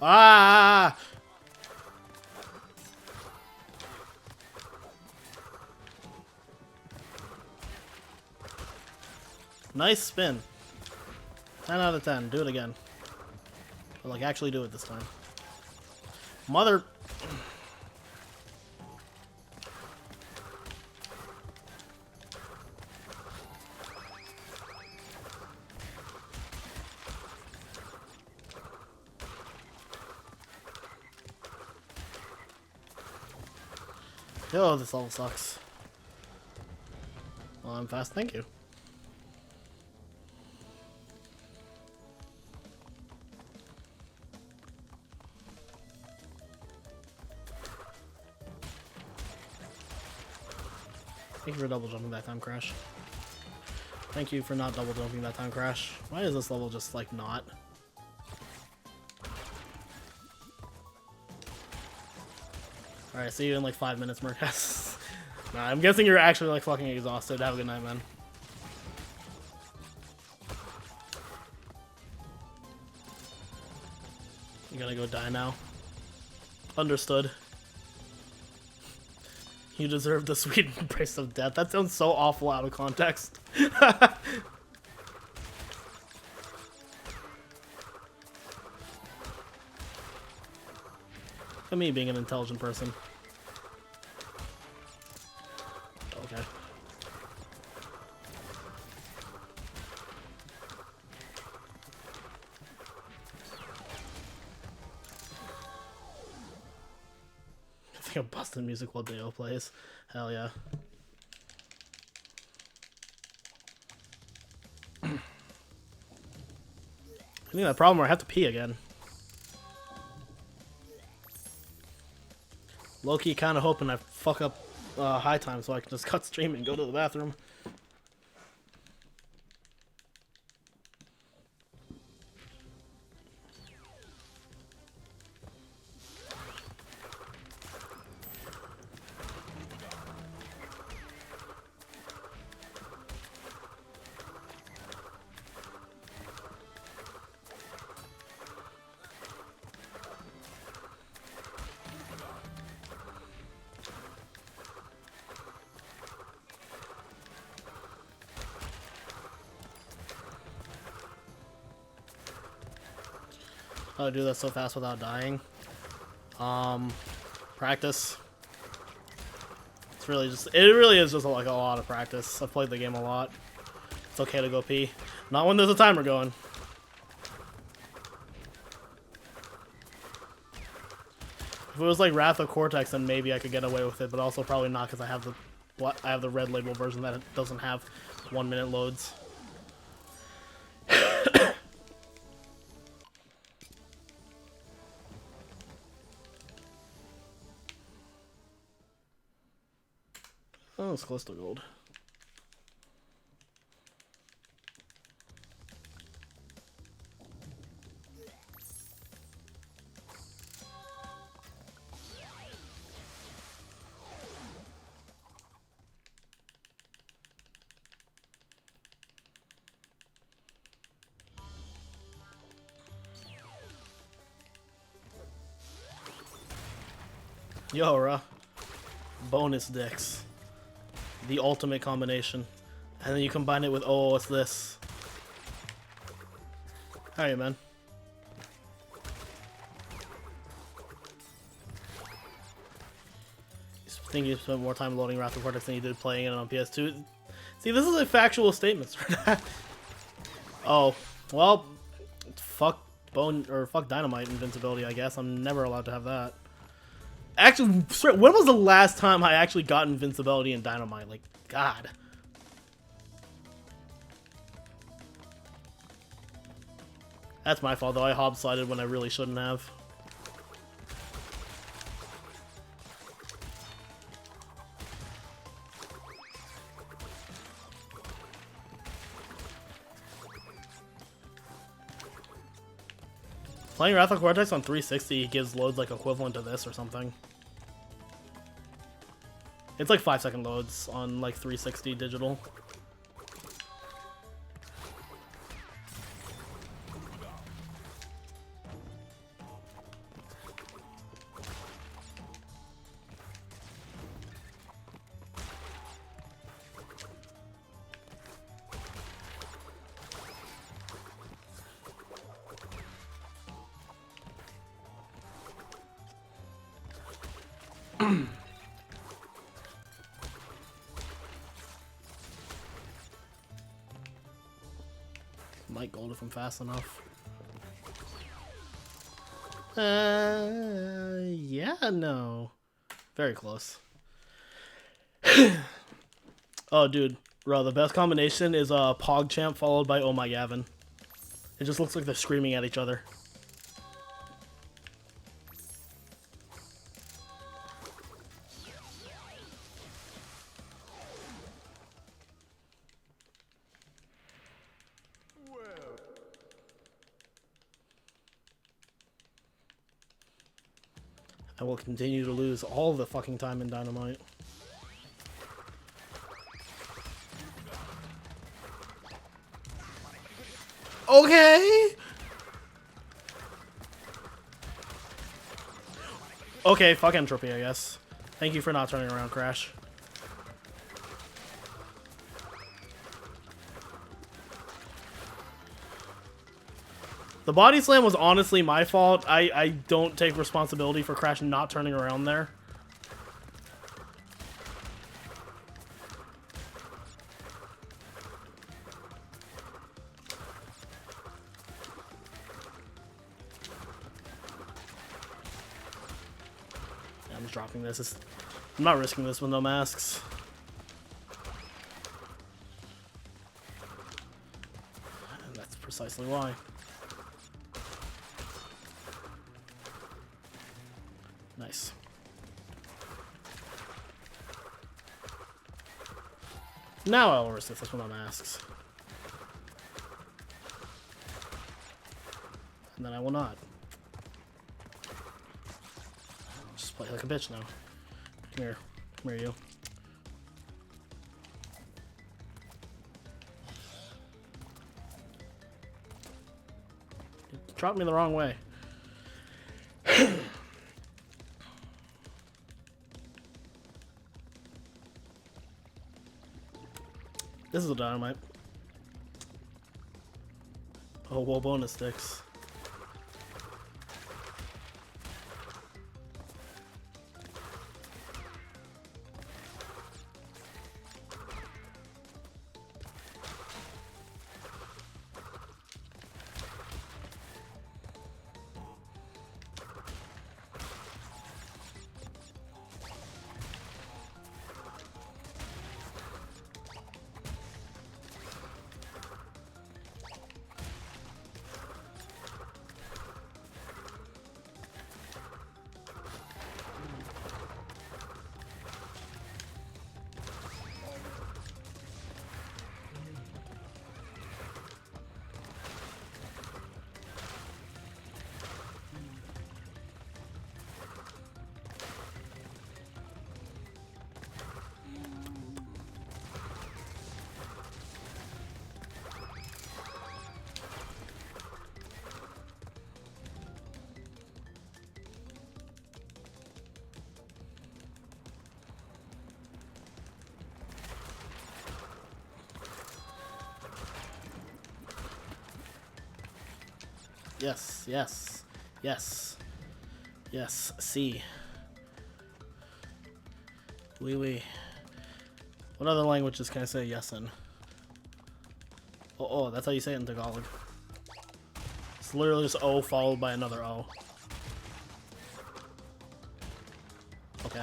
Ah! Nice spin. 10 out of 10. Do it again. But, like, actually do it this time. Mother... Yo, this level sucks. Well, I'm fast, thank you. Thank you for double jumping that time, Crash. Thank you for not double jumping that time, Crash. Why is this level just, like, not? Alright, see you in like 5 minutes, Murkas. Nah, I'm guessing you're actually like fucking exhausted. Have a good night, man. You gonna go die now? Understood. You deserve the sweet embrace of death. That sounds so awful out of context. Look at me being an intelligent person. Okay. I think I'm busting music while Deo plays. Hell yeah. I think that problem where I have to pee again. Low-key kind of hoping I fuck up high time so I can just cut stream and go to the bathroom. How to do that so fast without dying. Practice. It's really just, it really is just like a lot of practice. I've played the game a lot. It's okay to go pee. Not when there's a timer going. If it was like Wrath of Cortex, then maybe I could get away with it, but also probably not because I have the red label version that it doesn't have 1 minute loads. Oh, it's close to gold. Yo, bonus decks. The ultimate combination. And then you combine it with, oh, what's this? How are you, man? You think you spent more time loading Wrath of Cortex than you did playing it on PS2? See, this is a factual statement. Oh, well, fuck bone or fuck dynamite invincibility. I guess I'm never allowed to have that. Actually, when was the last time I actually got invincibility in dynamite? Like, God. That's my fault though. I hobslided when I really shouldn't have. Playing Wrath of Cortex on 360 gives loads like equivalent to this or something. It's like 5-second loads on like 360 digital. Might gold if I'm fast enough. Yeah, no. Very close. Oh, dude. Bro, the best combination is PogChamp followed by Oh My Gavin. It just looks like they're screaming at each other. I will continue to lose all the fucking time in Dynamite. Okay! Okay, fuck entropy, I guess. Thank you for not turning around, Crash. The body slam was honestly my fault. I don't take responsibility for Crash not turning around there. Yeah, I'm just dropping this. I'm not risking this with no masks. And that's precisely why. Nice. Now I'll resist this with my masks. And then I will not. Just play like a bitch now. Come here. Come here, you. You dropped me the wrong way. This is a dynamite. Oh, well, bonus sticks. Yes, yes, yes, yes, C. Oui, oui. What other languages can I say yes in? Oh, that's how you say it in Tagalog. It's literally just O followed by another O. Okay.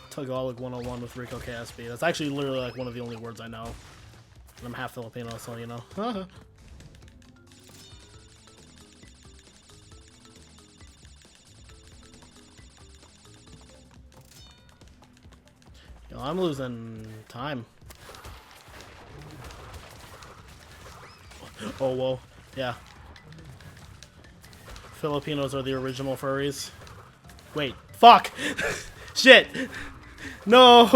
Tagalog 101 with Riko KSB. That's actually literally like one of the only words I know. And I'm half Filipino, so you know. Yo, I'm losing time. Oh, whoa. Yeah. Filipinos are the original furries. Wait. Fuck! Shit! No!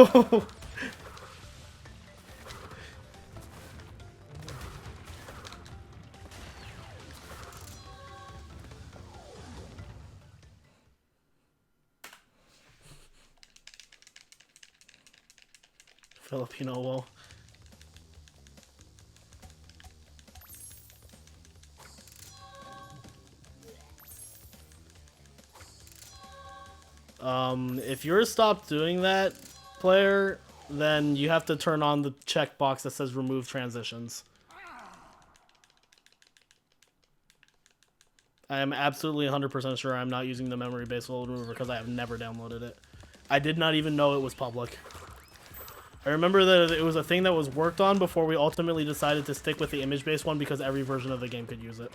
Filipino woe. If you're stopped doing that, player, then you have to turn on the checkbox that says remove transitions. I am absolutely 100% sure I'm not using the memory-based load remover because I have never downloaded it. I did not even know it was public. I remember that it was a thing that was worked on before we ultimately decided to stick with the image-based one because every version of the game could use it.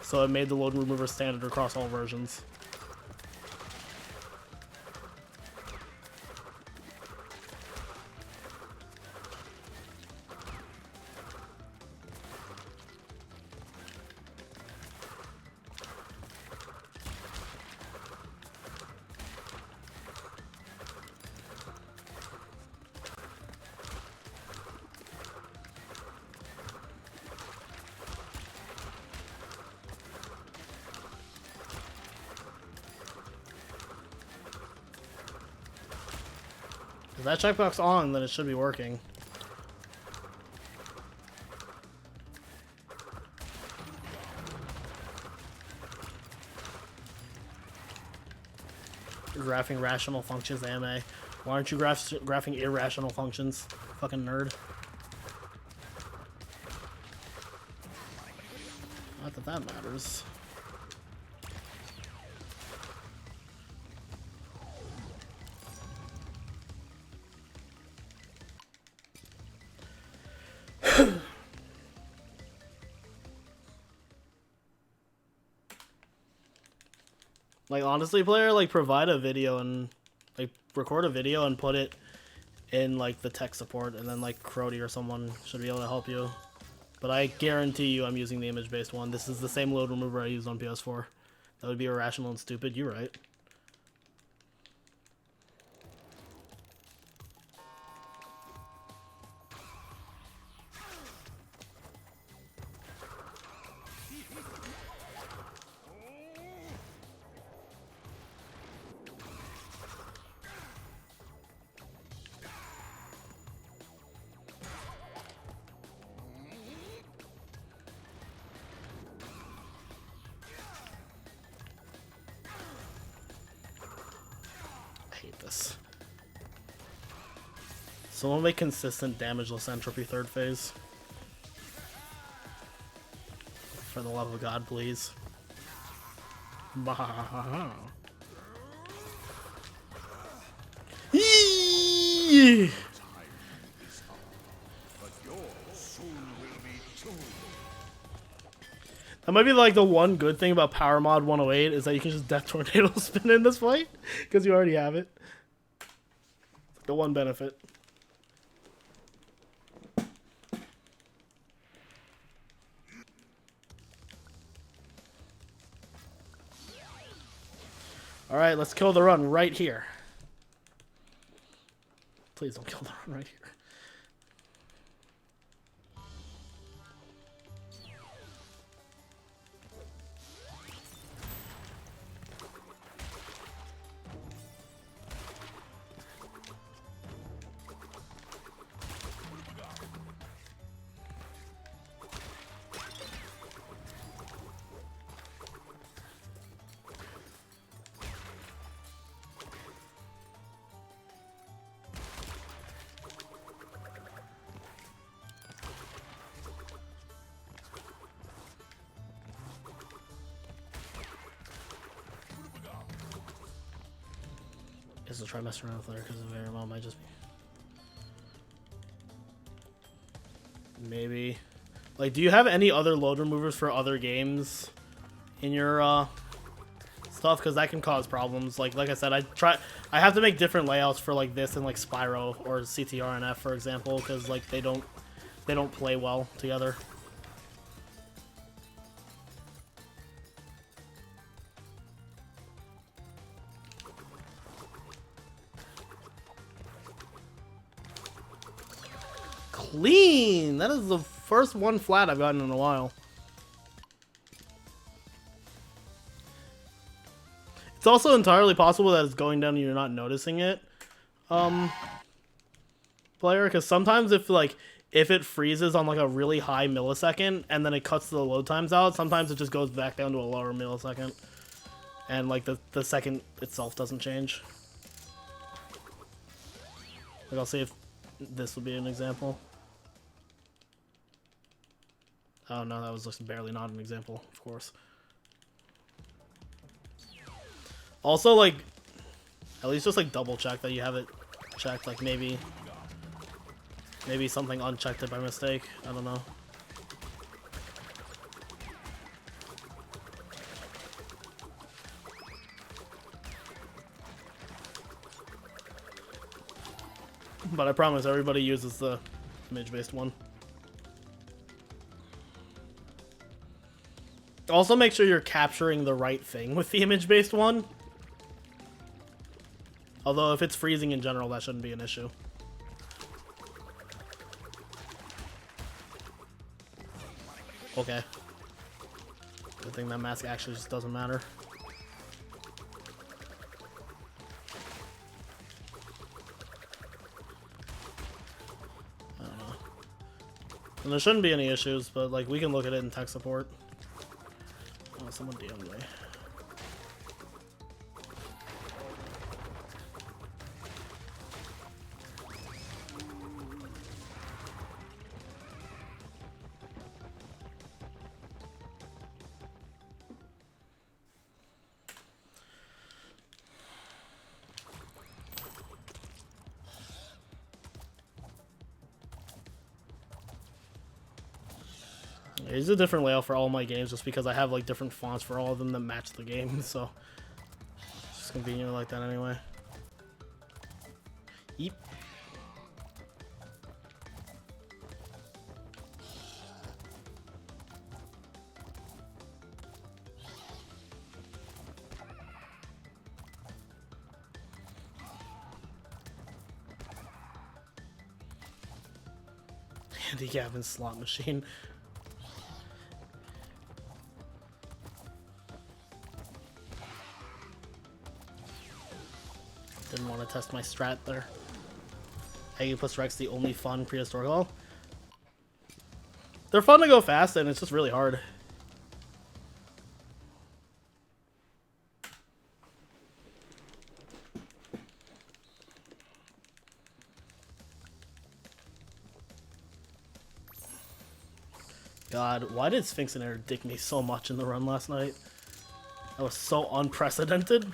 So it made the load remover standard across all versions. If that checkbox on, then it should be working. You're graphing rational functions, AMA. Why aren't you graphing irrational functions? Fucking nerd. Not that that matters. Like, honestly, player, like, provide a video and, like, record a video and put it in, like, the tech support, and then, like, Crody or someone should be able to help you. But I guarantee you I'm using the image-based one. This is the same load remover I used on PS4. That would be irrational and stupid. You're right. This. Someone make consistent damageless entropy third phase. For the love of God, please. That might be like the one good thing about Power Mod 108 is that you can just Death Tornado spin in this fight because you already have it. The one benefit. Alright, let's kill the run right here. Please don't kill the run right here. guess I'll try messing around with her because the Venomon might just be. Maybe. Like, do you have any other load removers for other games in your stuff? Because that can cause problems. Like I said, I have to make different layouts for like this and like Spyro or CTRNF, for example, because like they don't play well together. Clean! That is the first one flat I've gotten in a while. It's also entirely possible that it's going down and you're not noticing it, player, because sometimes if it freezes on like a really high millisecond and then it cuts the load times out, sometimes it just goes back down to a lower millisecond. And like the second itself doesn't change. Like I'll see if this would be an example. Oh no, that was just barely not an example, of course. Also, like, at least just like double check that you have it checked. Like maybe something unchecked it by mistake. I don't know. But I promise everybody uses the image-based one. Also make sure you're capturing the right thing with the image-based one. Although if it's freezing in general, that shouldn't be an issue. Okay. Good thing that mask actually just doesn't matter. I don't know. And there shouldn't be any issues, but like we can look at it in tech support. Oh, someone DM'd me. It's a different layout for all my games just because I have like different fonts for all of them that match the game, so it's just convenient like that anyway. Yeep. Handicap and slot machine. Didn't want to test my strat there. A plus Rex, the only fun prehistorical. They're fun to go fast, and it's just really hard. God, why did Sphinx and Air dick me so much in the run last night? That was so unprecedented.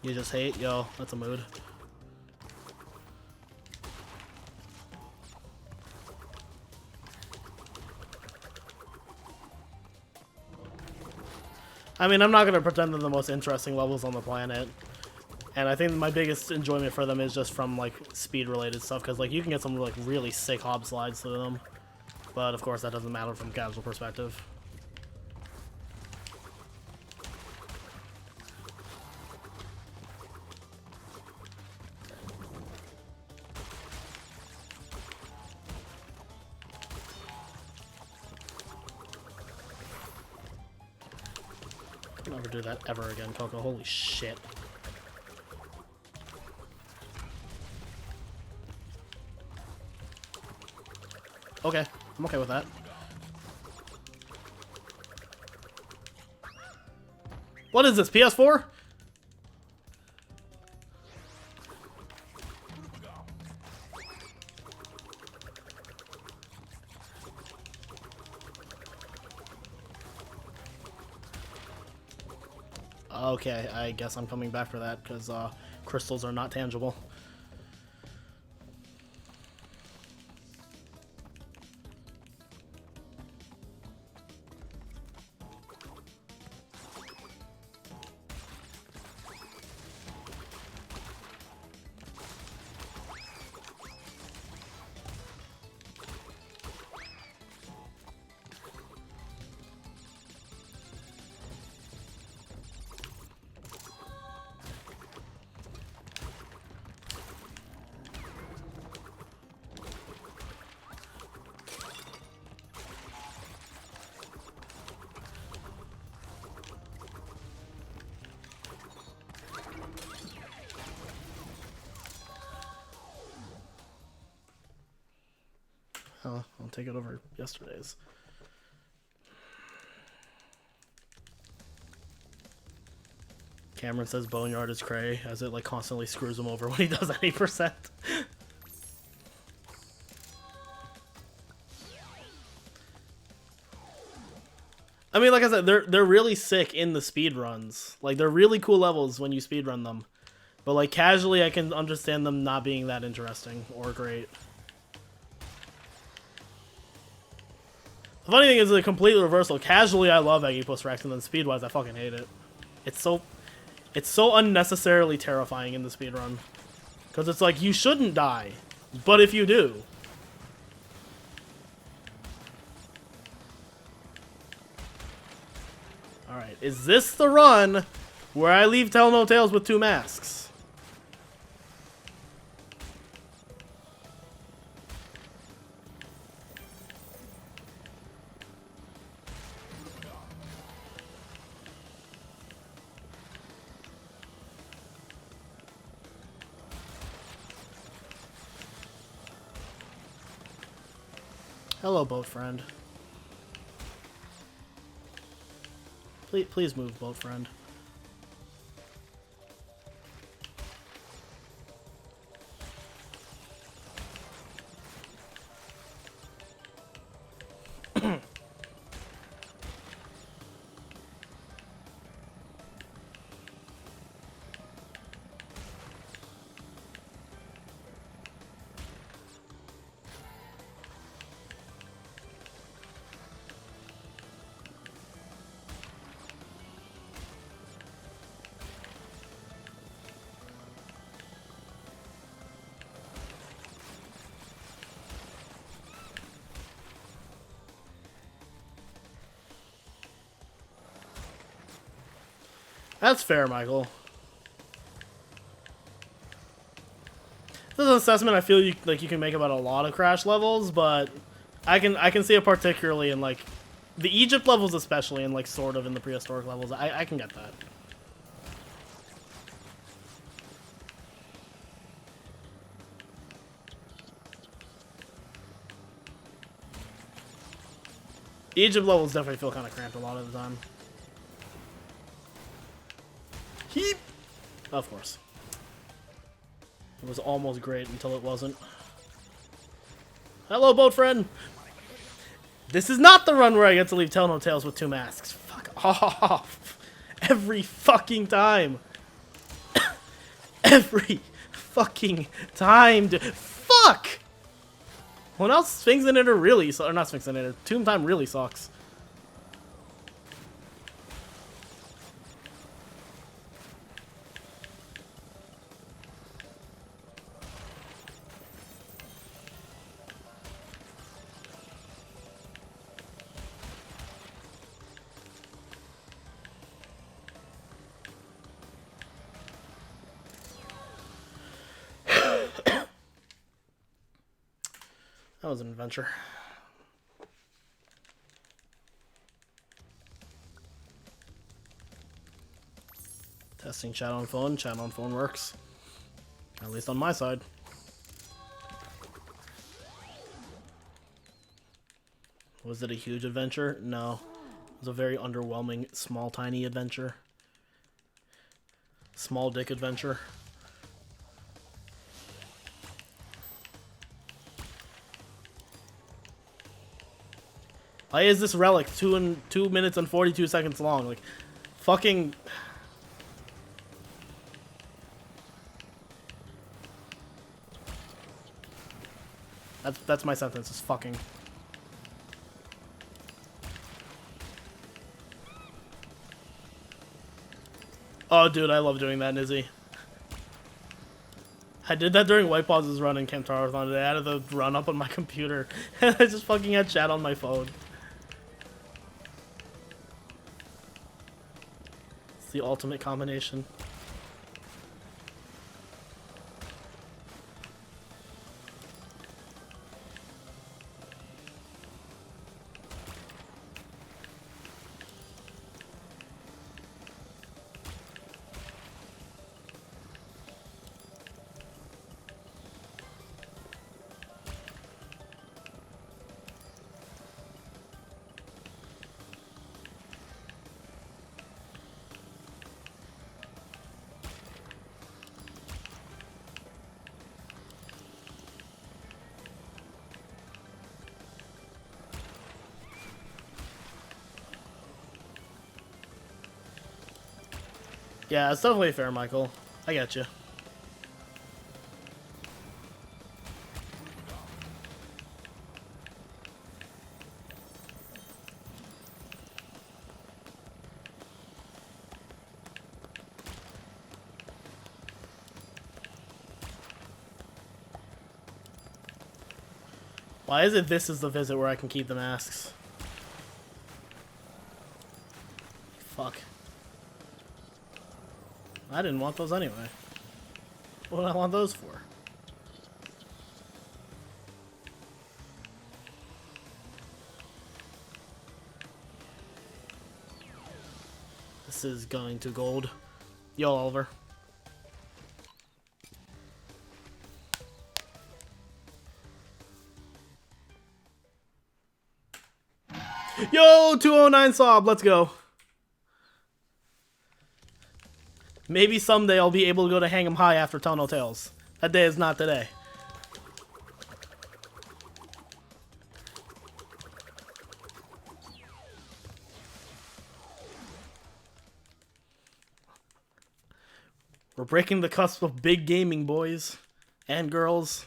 You just hate? Yo, that's a mood. I mean, I'm not going to pretend they're the most interesting levels on the planet. And I think my biggest enjoyment for them is just from, like, speed-related stuff. Because, like, you can get some, like, really sick hob slides to them. But, of course, that doesn't matter from a casual perspective. Never do that ever again, Coco. Holy shit. Okay, I'm okay with that. What is this, PS4? Okay, I guess I'm coming back for that, because crystals are not tangible. Oh, I'll take it over yesterday's. Cameron says Boneyard is cray, as it like constantly screws him over when he does any percent. I mean, like I said, they're really sick in the speed runs. Like, they're really cool levels when you speed run them. But like casually, I can understand them not being that interesting or great. The funny thing is the complete reversal. Casually, I love Aegipus Rex, and then speed-wise, I fucking hate it. It's so unnecessarily terrifying in the speedrun. Because it's like, you shouldn't die. But if you do... Alright, is this the run where I leave Tell No Tales with 2 masks? Hello, boat friend. Please move, boat friend. That's fair, Michael. This is an assessment I feel you can make about a lot of Crash levels, but I can see it particularly in like the Egypt levels, especially, and like sort of in the prehistoric levels. I can get that. Egypt levels definitely feel kind of cramped a lot of the time. Heap! Of course. It was almost great until it wasn't. Hello, boat friend! This is not the run where I get to leave Tell No Tales with 2 masks. Fuck off! Every fucking time! Every fucking time, dude. Fuck! Well, now Sphinxinator really sucks. Or not Sphinxinator. Tomb Time really sucks. That was an adventure. Testing chat on phone. Chat on phone works. At least on my side. Was it a huge adventure? No. It was a very underwhelming, small, tiny adventure. Small dick adventure. Why is this relic 2 minutes and 42 seconds long? Like, fucking... That's my sentence, is fucking. Oh, dude, I love doing that, Nizzy. I did that during White Paws' run in Camtarathon today. I had the run up on my computer, and I just fucking had chat on my phone. It's the ultimate combination. Yeah, it's definitely fair, Michael. I get you. Why is it this is the visit where I can keep the masks? Fuck. I didn't want those anyway. What do I want those for? This is going to gold. Yo, Oliver. Yo, 209 Sob, let's go. Maybe someday I'll be able to go to Hang 'em High after Tell No Tales. That day is not today. We're breaking the cusp of big gaming, boys and girls.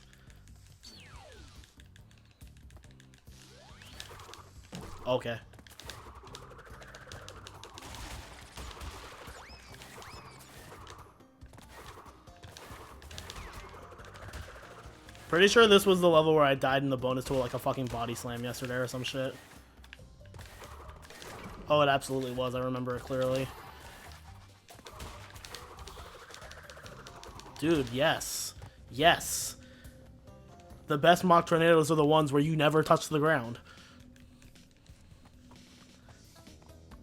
Okay. Pretty sure this was the level where I died in the bonus tool like a fucking body slam yesterday or some shit. Oh, it absolutely was. I remember it clearly. Dude, yes. Yes. The best mock tornadoes are the ones where you never touch the ground.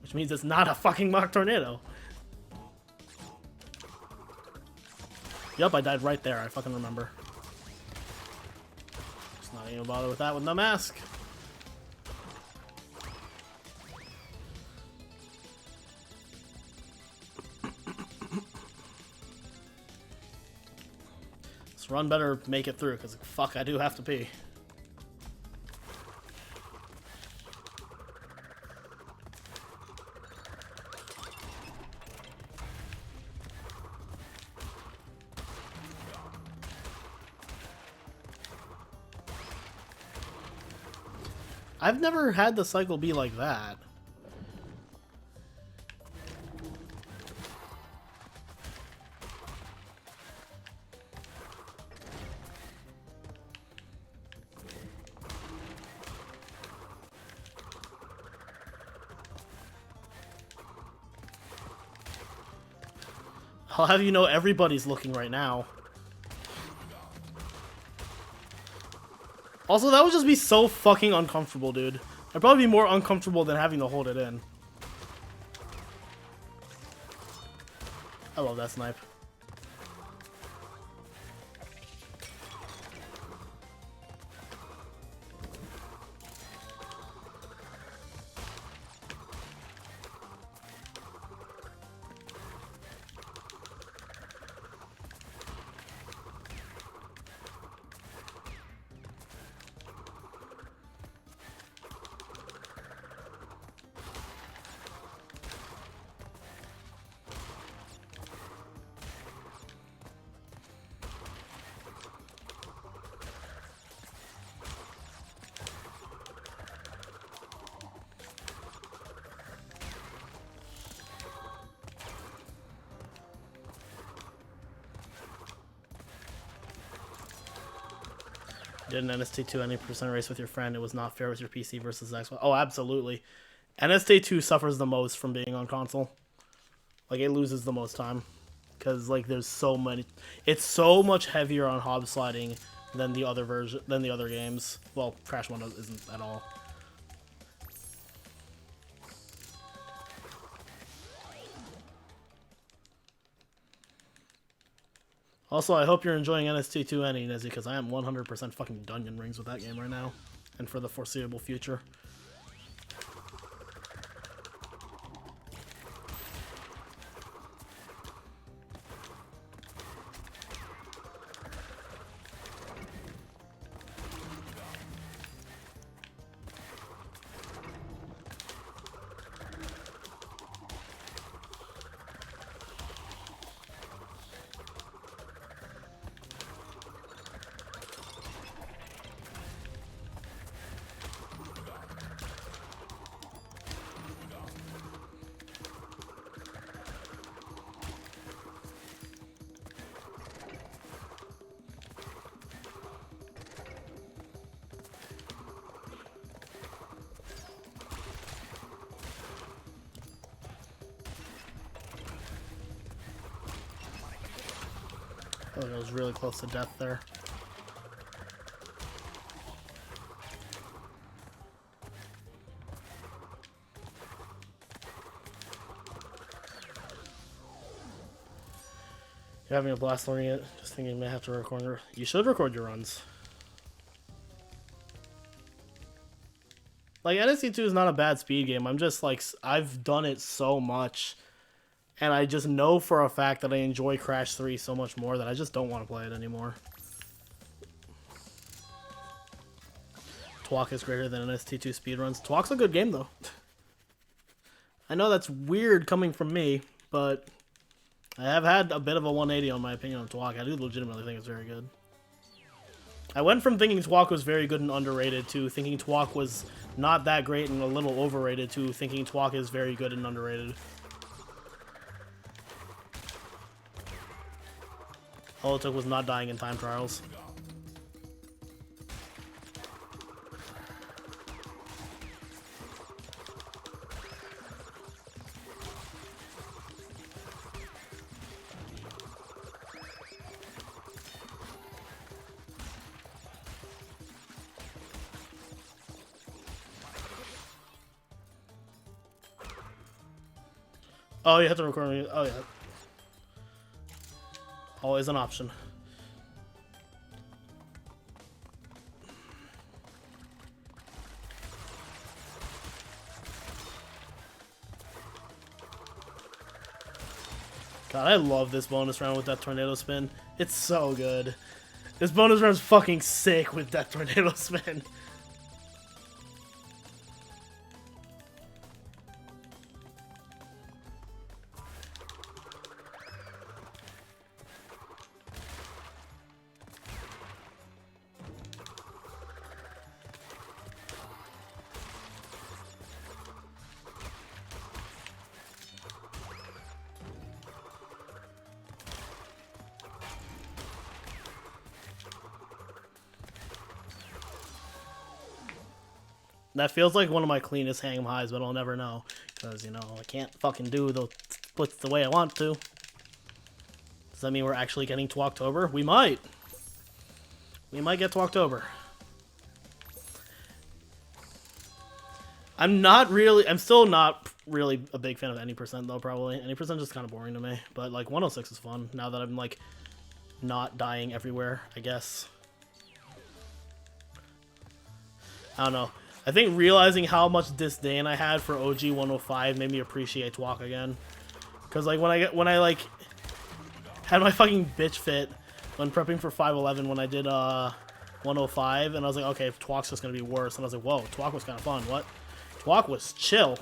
Which means it's not a fucking mock tornado. Yup, I died right there. I fucking remember. Just not even bother with that with no mask. This run better make it through, because fuck, I do have to pee. I've never had the cycle be like that. I'll have you know everybody's looking right now. Also, that would just be so fucking uncomfortable, dude. I'd probably be more uncomfortable than having to hold it in. I love that snipe. Did an NST2 any percent race with your friend? It was not fair with your PC versus Xbox. Oh, absolutely. NST2 suffers the most from being on console. Like, it loses the most time. Because, like, there's so many... It's so much heavier on hob sliding than the other games. Well, Crash 1 isn't at all. Also, I hope you're enjoying NST2 any, Nizzy, because I am 100% fucking Dungeon Rings with that game right now. And for the foreseeable future. I think I was really close to death there. You're having a blast learning it. Just thinking you may have to record. You should record your runs. Like, NSC2 is not a bad speed game. I'm just like, I've done it so much. And I just know for a fact that I enjoy Crash 3 so much more that I just don't want to play it anymore. Twalk is greater than NST2 speedruns. Twalk's a good game, though. I know that's weird coming from me, but I have had a bit of a 180 on my opinion on Twalk. I do legitimately think it's very good. I went from thinking Twalk was very good and underrated to thinking Twalk was not that great and a little overrated to thinking Twalk is very good and underrated. All it took was not dying in time trials. Oh, you have to record me. Oh, yeah. Always an option. God, I love this bonus round with that tornado spin. It's so good. This bonus round is fucking sick with that tornado spin. That feels like one of my cleanest hang highs, but I'll never know. Because, you know, I can't fucking do the splits the way I want to. Does that mean we're actually getting to October? We might. We might get to October. I'm still not really a big fan of any percent, though, probably. Any percent is just kind of boring to me. But, like, 106 is fun, now that I'm, like, not dying everywhere, I guess. I don't know. I think realizing how much disdain I had for OG 105 made me appreciate Twalk again. Cause like when I like had my fucking bitch fit when prepping for 511 when I did 105 and I was like, okay, Twalk's just gonna be worse, and I was like, whoa, Twalk was kind of fun. What? Twalk was chill.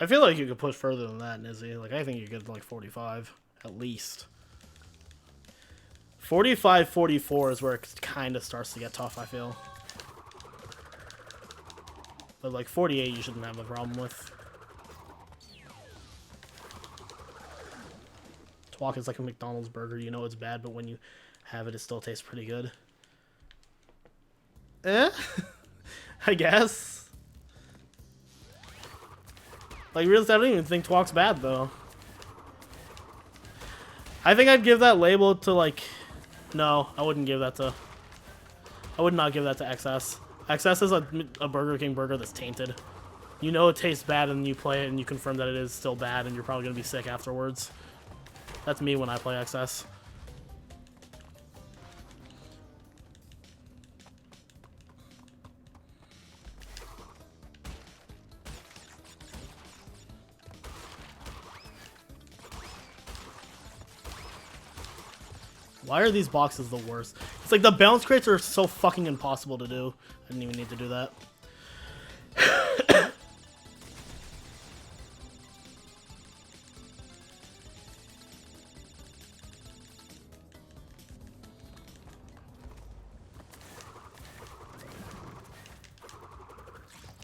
I feel like you could push further than that, Nizzy. Like, I think you could, like, 45, at least. 45, 44 is where it kind of starts to get tough, I feel. But, like, 48 you shouldn't have a problem with. Twalk is like a McDonald's burger. You know it's bad, but when you have it, it still tastes pretty good. Eh? I guess. Like, really, I don't even think Twalk's bad, though. I think I'd give that label to, like... No, I wouldn't give that to... I would not give that to XS. XS is a Burger King burger that's tainted. You know it tastes bad, and you play it, and you confirm that it is still bad, and you're probably going to be sick afterwards. That's me when I play XS. Why are these boxes the worst? It's like the bounce crates are so fucking impossible to do. I didn't even need to do that.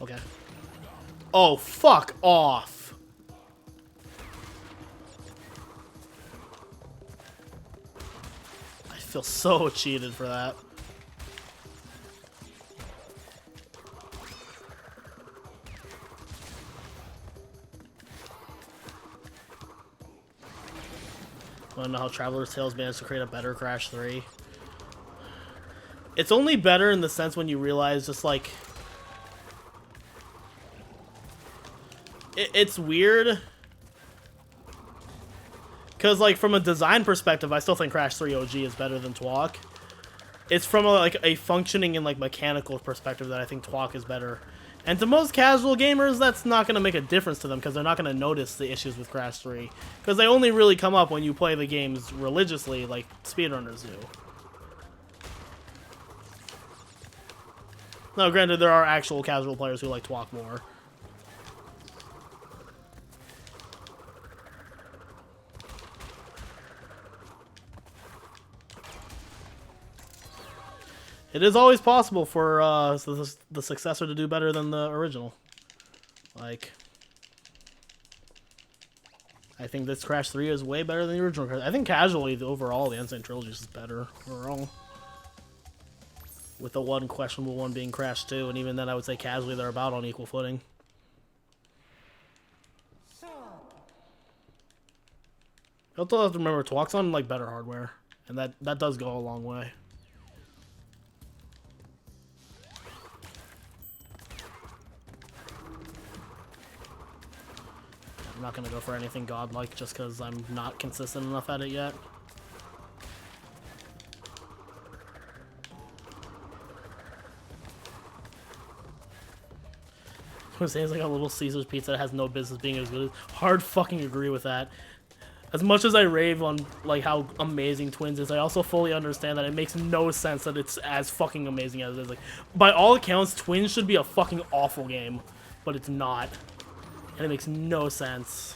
Okay. Oh, fuck off. I feel so cheated for that. Wanna know how Traveler's Tales managed to create a better Crash 3? It's only better in the sense when you realize just like... It's weird. Because, like, from a design perspective, I still think Crash 3 OG is better than Twalk. It's from, a functioning and, like, mechanical perspective that I think Twalk is better. And to most casual gamers, that's not going to make a difference to them because they're not going to notice the issues with Crash 3. Because they only really come up when you play the games religiously, like speedrunners do. Now, granted, there are actual casual players who like Twalk more. It is always possible for the successor to do better than the original. Like, I think this Crash 3 is way better than the original Crash. I think casually, overall, the Insane Trilogy is better overall. With the one questionable one being Crash 2, and even then I would say casually they're about on equal footing. You also have to remember, Twalk's on like better hardware, and that does go a long way. I'm not gonna go for anything godlike just because I'm not consistent enough at it yet. It seems like a Little Caesar's pizza that has no business being as good. Hard fucking agree with that. As much as I rave on like how amazing Twins is, I also fully understand that it makes no sense that it's as fucking amazing as it is. Like, by all accounts, Twins should be a fucking awful game, but it's not. And it makes no sense.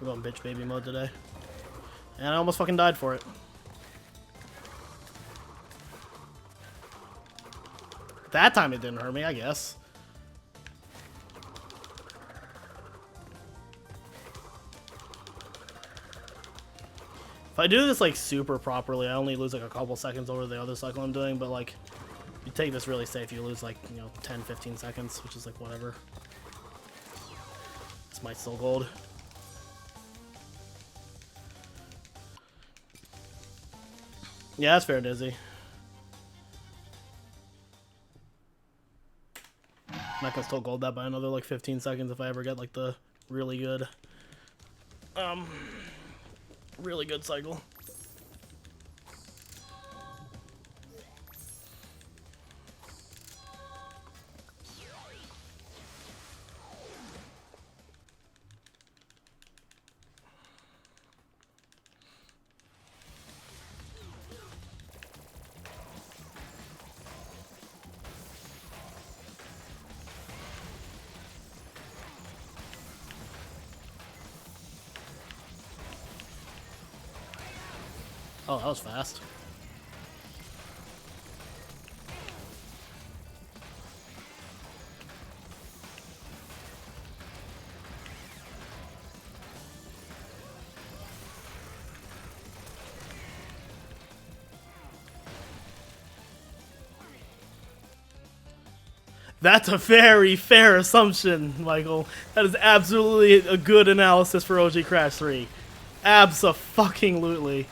We're going bitch baby mode today. And I almost fucking died for it. That time it didn't hurt me, I guess. If I do this like super properly, I only lose like a couple seconds over the other cycle I'm doing, but like, if you take this really safe, you lose like, you know, 10-15 seconds, which is like whatever. This might still gold. Yeah, that's fair, Dizzy. I'm not gonna still gold that by another like 15 seconds if I ever get like the really good cycle. Oh, that was fast. That's a very fair assumption, Michael. That is absolutely a good analysis for OG Crash 3. Abso-fucking-lutely.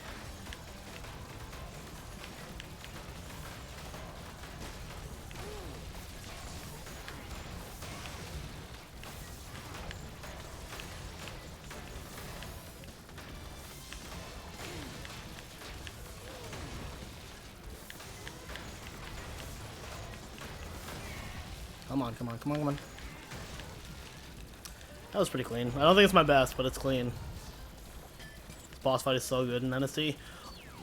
Come on, come on, come on, come on. That was pretty clean. I don't think it's my best, but it's clean. This boss fight is so good in NST.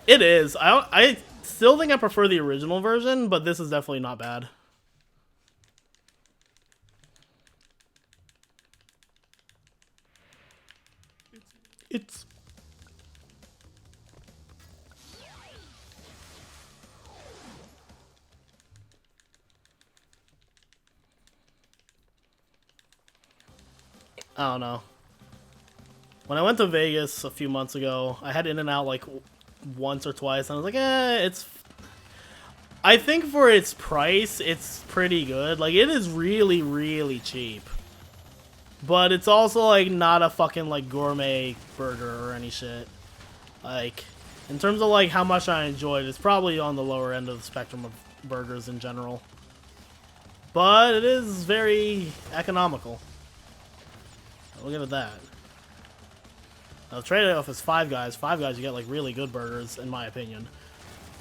It is. I still think I prefer the original version, but this is definitely not bad. It's... I don't know. When I went to Vegas a few months ago, I had In-N-Out like once or twice, and I was like, it's... I think for its price, it's pretty good. Like, it is really, really cheap. But it's also, like, not a fucking, like, gourmet burger or any shit. Like, in terms of, like, how much I enjoyed, it's probably on the lower end of the spectrum of burgers in general. But it is very economical. We'll give it that. Now, the trade-off is Five Guys. Five Guys, you get, like, really good burgers, in my opinion.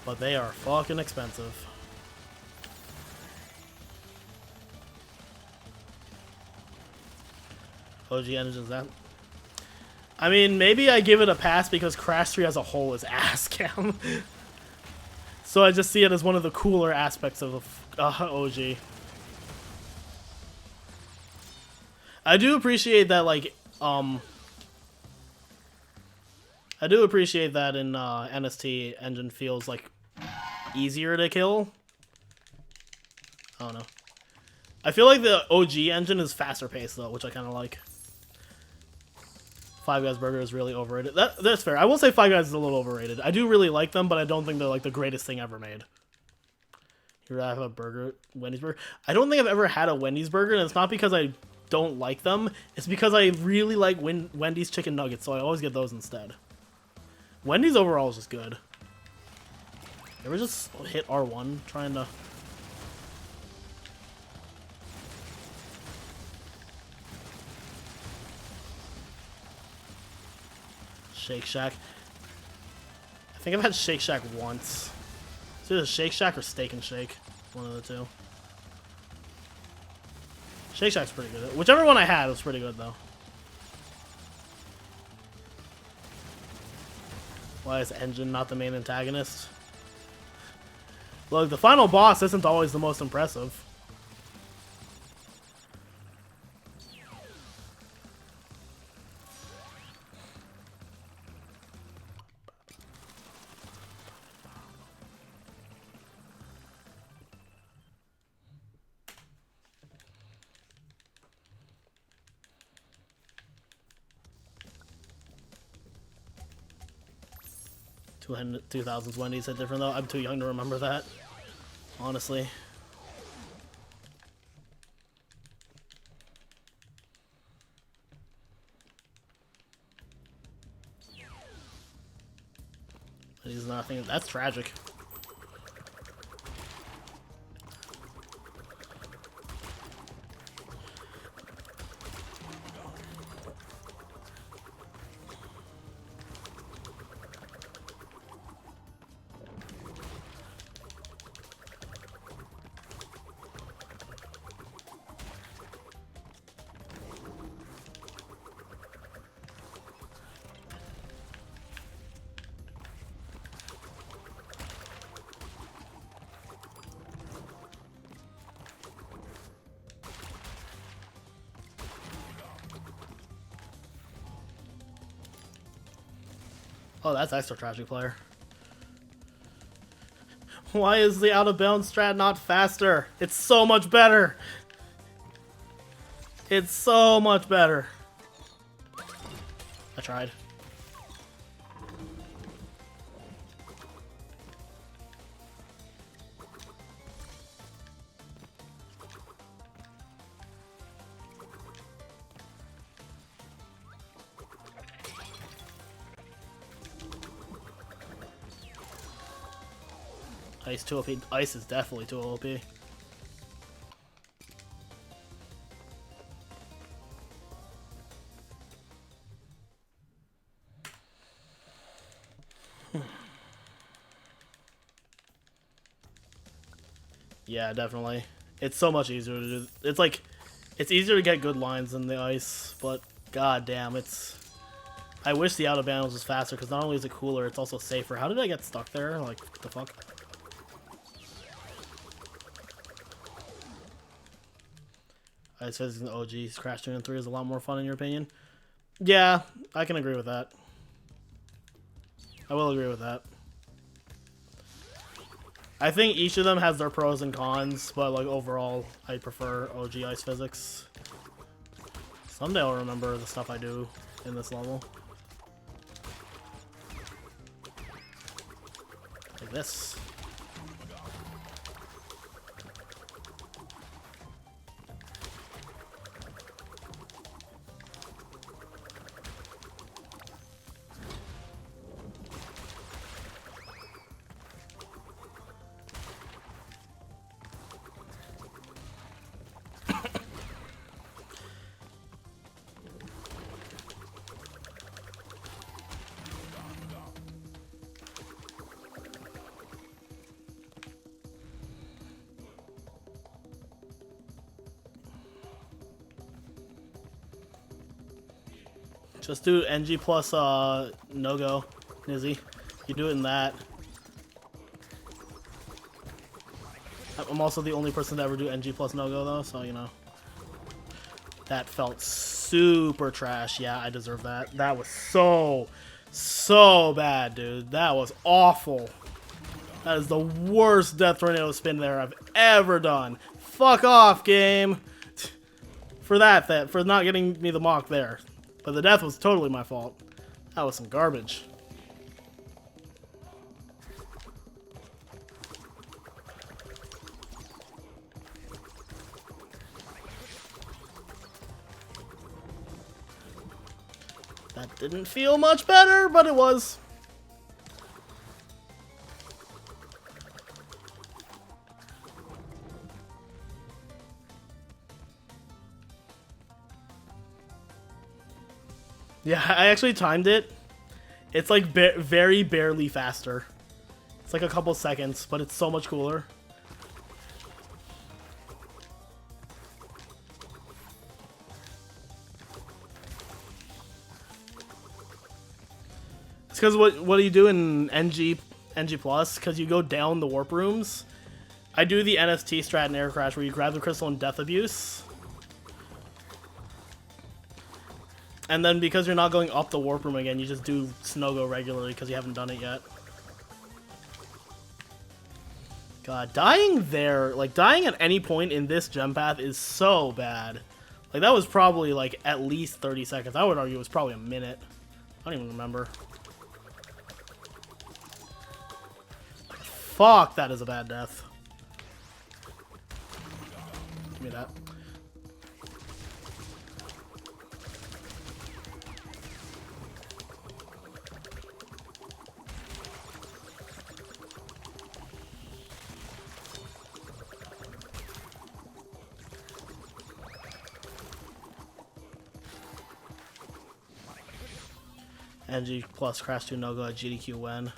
But they are fucking expensive. OG engines, that... I mean, maybe I give it a pass because Crash 3 as a whole is ass cam. So I just see it as one of the cooler aspects of OG. I do appreciate that, like, I do appreciate that in NST engine feels, like, easier to kill. I don't know. I feel like the OG engine is faster paced, though, which I kind of like. Five Guys Burger is really overrated. That's fair. I will say Five Guys is a little overrated. I do really like them, but I don't think they're, like, the greatest thing ever made. Here I have a burger, Wendy's burger. I don't think I've ever had a Wendy's burger, and it's not because I don't like them. It's because I really like Wendy's chicken nuggets, so I always get those instead. Wendy's overall is just good. You ever just hit R1 trying to... Shake Shack. I think I've had Shake Shack once. It's either Shake Shack or Steak and Shake. One of the two. Shake Shack's pretty good. Whichever one I had was pretty good, though. Why is Engine not the main antagonist? Look, the final boss isn't always the most impressive. Two thousands Wendy's hit different though. I'm too young to remember that, honestly. He's nothing. That's tragic. Oh, that's extra tragic player. Why is the out of bounds strat not faster? It's so much better. It's so much better. I tried. Ice 2 OP. Ice is definitely 2 OP. Yeah, definitely. It's so much easier to do. It's like, it's easier to get good lines than the ice, but god damn, it's... I wish the out of bounds was faster, because not only is it cooler, it's also safer. How did I get stuck there? Like, what the fuck? Ice physics in OG Crash 2 and 3 is a lot more fun in your opinion? Yeah, I can agree with that. I will agree with that. I think each of them has their pros and cons, but like overall, I prefer OG Ice Physics. Someday I'll remember the stuff I do in this level. Like this. Just do NG plus no-go, Nizzy. You do it in that. I'm also the only person to ever do NG plus no-go though, so you know. That felt super trash. Yeah, I deserve that. That was so bad, dude. That was awful. That is the worst death tornado spin there I've ever done. Fuck off, game. For that, for not getting me the mock there. But the death was totally my fault. That was some garbage. That didn't feel much better, but it was. Yeah, I actually timed it. It's like very barely faster. It's like a couple seconds, but it's so much cooler. It's because what do you do in NG Plus? Because you go down the warp rooms. I do the NST strat in Air Crash where you grab the crystal and Death Abuse. And then because you're not going up the warp room again, you just do Snogo regularly because you haven't done it yet. God, dying there, like dying at any point in this gem path is so bad. Like that was probably like at least 30 seconds. I would argue it was probably a minute. I don't even remember. Fuck, that is a bad death. Give me that. NG plus Crash 2 no-go at GDQ win.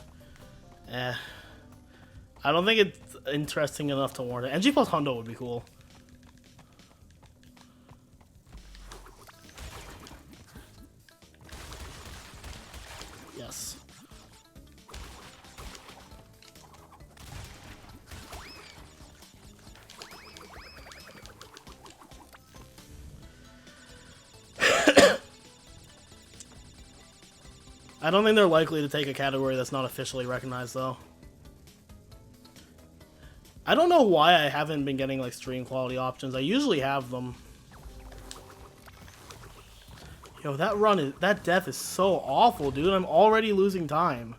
I don't think it's interesting enough to warrant it. NG plus Hondo would be cool. Yes. I don't think they're likely to take a category that's not officially recognized, though. I don't know why I haven't been getting like stream quality options. I usually have them. Yo, that death is so awful, dude. I'm already losing time.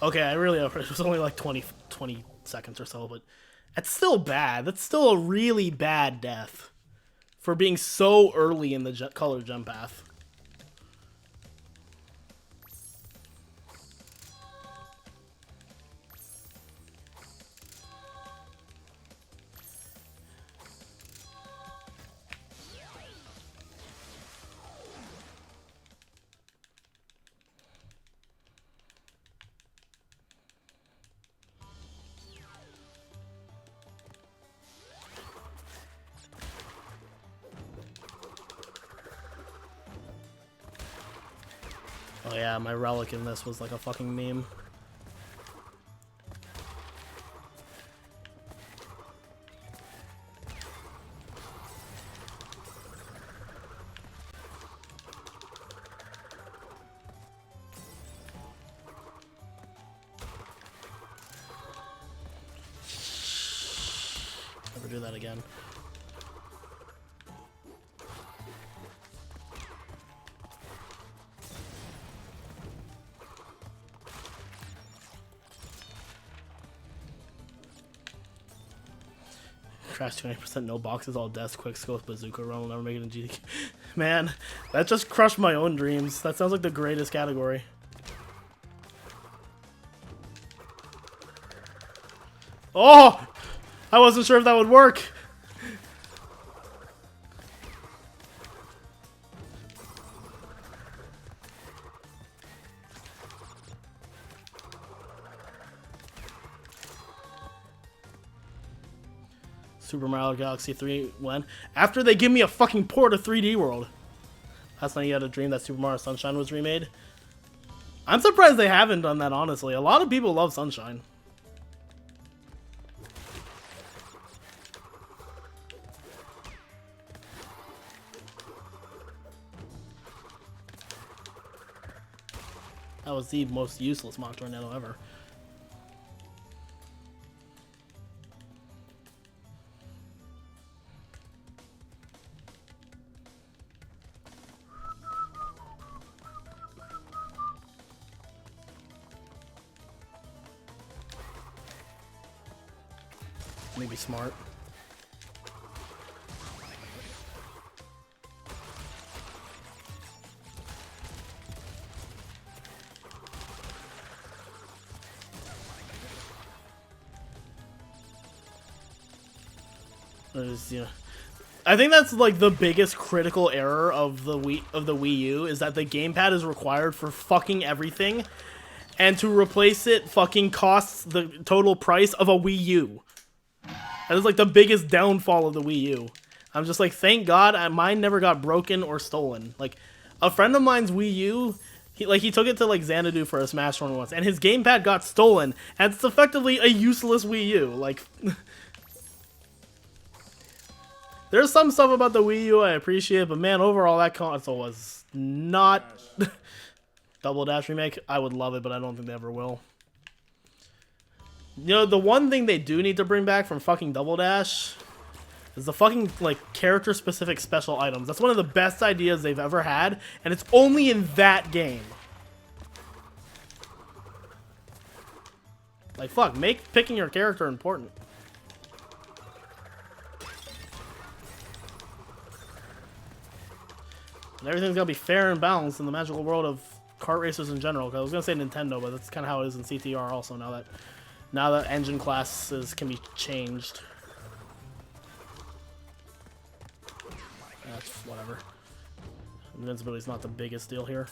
Okay, I really, it was only like 20 seconds or so, but that's still bad. That's still a really bad death for being so early in the color jump path. Oh yeah, my relic in this was like a fucking meme. Never do that again. Crash 20%, no boxes, all deaths, quick scope, bazooka run, will never make it in GDQ. Man, that just crushed my own dreams. That sounds like the greatest category. Oh! I wasn't sure if that would work. Super Mario Galaxy 3 when? After they give me a fucking port of 3D World. Last night you had a dream that Super Mario Sunshine was remade. I'm surprised they haven't done that, honestly. A lot of people love Sunshine. That was the most useless mock tornado ever. Maybe smart. Yeah. I think that's like the biggest critical error of the Wii U is that the gamepad is required for fucking everything, and to replace it fucking costs the total price of a Wii U. That is like the biggest downfall of the Wii U. I'm just like, thank God mine never got broken or stolen. Like, a friend of mine's Wii U, he took it to like Xanadu for a Smash tournament once, and his gamepad got stolen, and it's effectively a useless Wii U. Like, there's some stuff about the Wii U I appreciate, but man, overall that console was not Double Dash remake. I would love it, but I don't think they ever will. You know, the one thing they do need to bring back from fucking Double Dash is the fucking, like, character-specific special items. That's one of the best ideas they've ever had, and it's only in that game. Like, fuck, make picking your character important. And everything's gotta be fair and balanced in the magical world of kart racers in general. Cause I was gonna say Nintendo, but that's kind of how it is in CTR also now that engine classes can be changed. That's whatever. Invincibility's not the biggest deal here.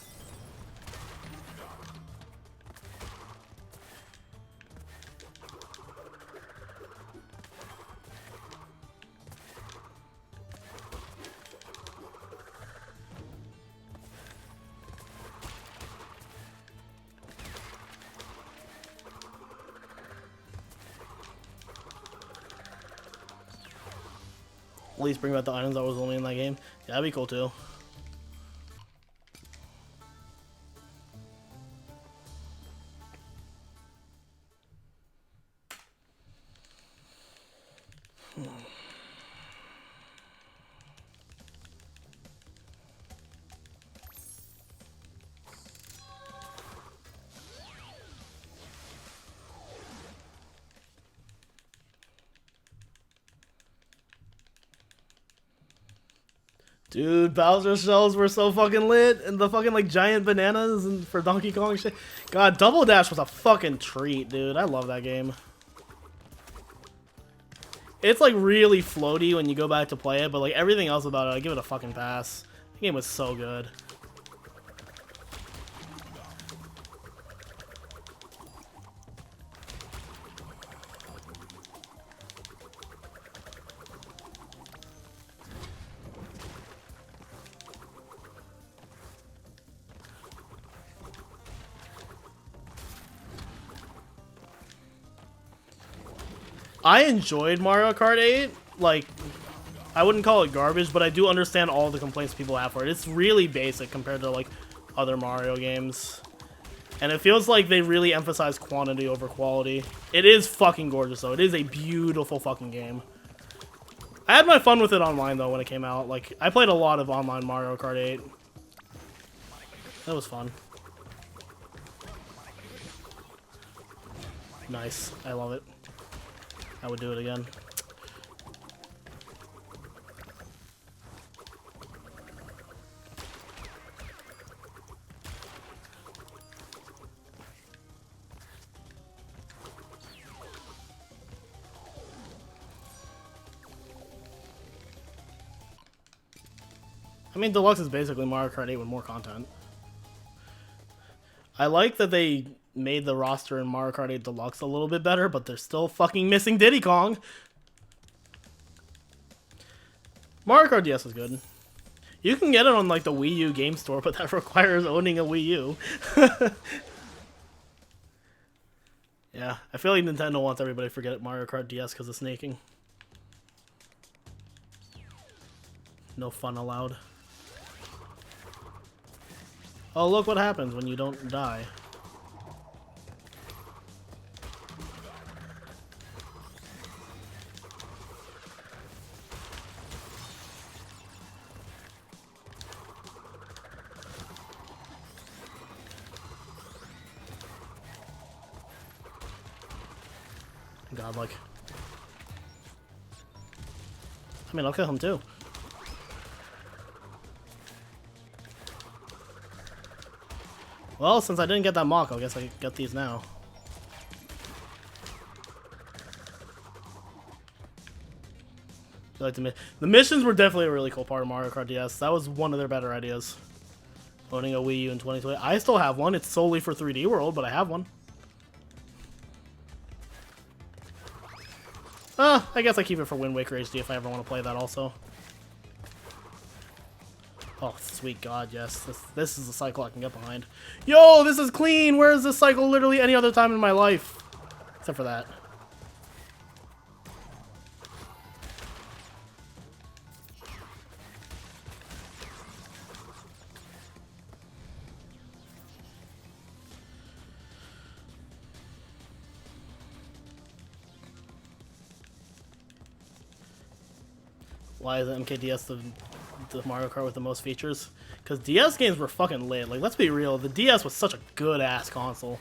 At least bring back the items that was only in that game. Yeah, that'd be cool too. Dude, Bowser shells were so fucking lit, and the fucking like giant bananas and for Donkey Kong shit. God, Double Dash was a fucking treat, dude. I love that game. It's like really floaty when you go back to play it, but like everything else about it, I give it a fucking pass. The game was so good. I enjoyed Mario Kart 8. Like, I wouldn't call it garbage, but I do understand all the complaints people have for it. It's really basic compared to like other Mario games. And it feels like they really emphasize quantity over quality. It is fucking gorgeous though. It is a beautiful fucking game. I had my fun with it online though when it came out. Like, I played a lot of online Mario Kart 8. That was fun. Nice. I love it. I would do it again. I mean, Deluxe is basically Mario Kart 8 with more content. I like that they made the roster in Mario Kart 8 Deluxe a little bit better, but they're still fucking missing Diddy Kong. Mario Kart DS is good. You can get it on like the Wii U game store, but that requires owning a Wii U. Yeah, I feel like Nintendo wants everybody to forget Mario Kart DS because of snaking. No fun allowed. Oh, look what happens when you don't die. Godlike. I mean, I'll kill him too. Well, since I didn't get that mock, I guess I can get these now. Like the missions were definitely a really cool part of Mario Kart DS. That was one of their better ideas. Owning a Wii U in 2020. I still have one. It's solely for 3D World, but I have one. I guess I keep it for Wind Waker HD if I ever want to play that also. Oh, sweet God, yes. This is a cycle I can get behind. Yo, this is clean! Where is this cycle literally any other time in my life? Except for that. Why is MKDS the Mario Kart with the most features? Because DS games were fucking lit. Like, let's be real, the DS was such a good-ass console.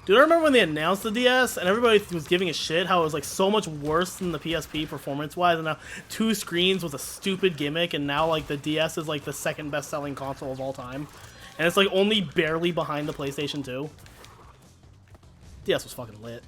Dude, I remember when they announced the DS, and everybody was giving a shit how it was, like, so much worse than the PSP performance-wise, and now 2 screens was a stupid gimmick, and now, like, the DS is, like, the second best-selling console of all time. And it's, like, only barely behind the PlayStation 2. DS was fucking lit.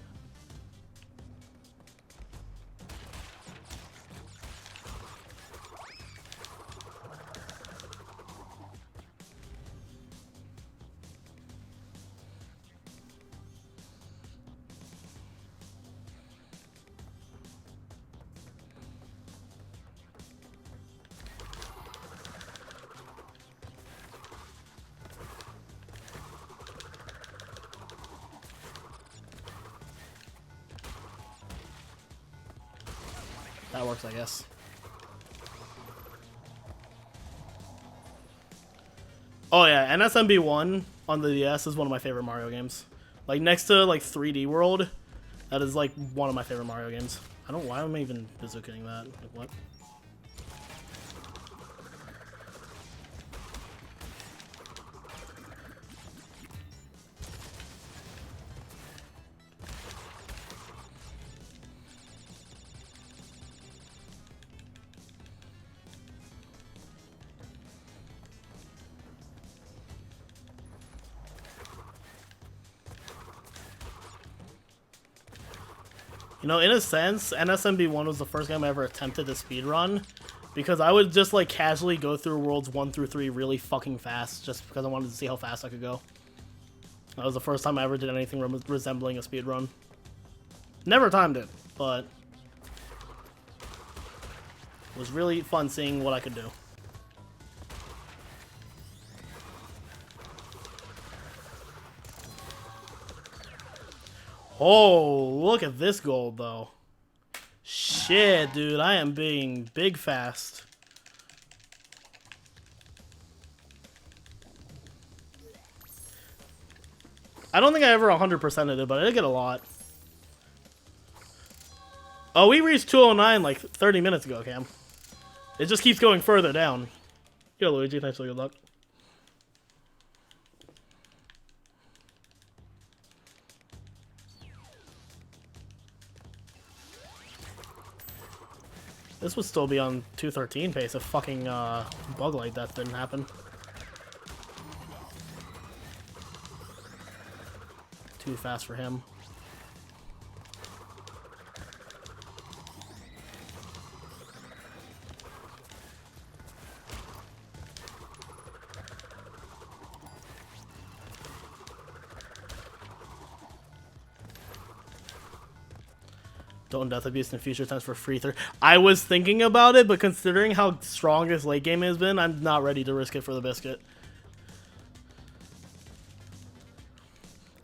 That works, I guess. Oh yeah, NSMB 1 on the DS is one of my favorite Mario games. Like next to like 3D World, that is like one of my favorite Mario games. I don't. Why am I even bazooking that? Like what? You know, in a sense, NSMB 1 was the first game I ever attempted to speedrun, because I would just like casually go through worlds 1 through 3 really fucking fast, just because I wanted to see how fast I could go. That was the first time I ever did anything resembling a speedrun. Never timed it, but it was really fun seeing what I could do. Oh, look at this gold, though. Shit, dude, I am being big fast. I don't think I ever 100%ed it, but I did get a lot. Oh, we reached 209 like 30 minutes ago, Cam. It just keeps going further down. Yo, Luigi, thanks for good luck. This would still be on 213 pace if fucking bug like that didn't happen. Too fast for him. Don't death abuse in future times for free third. I was thinking about it, but considering how strong this late game has been, I'm not ready to risk it for the biscuit.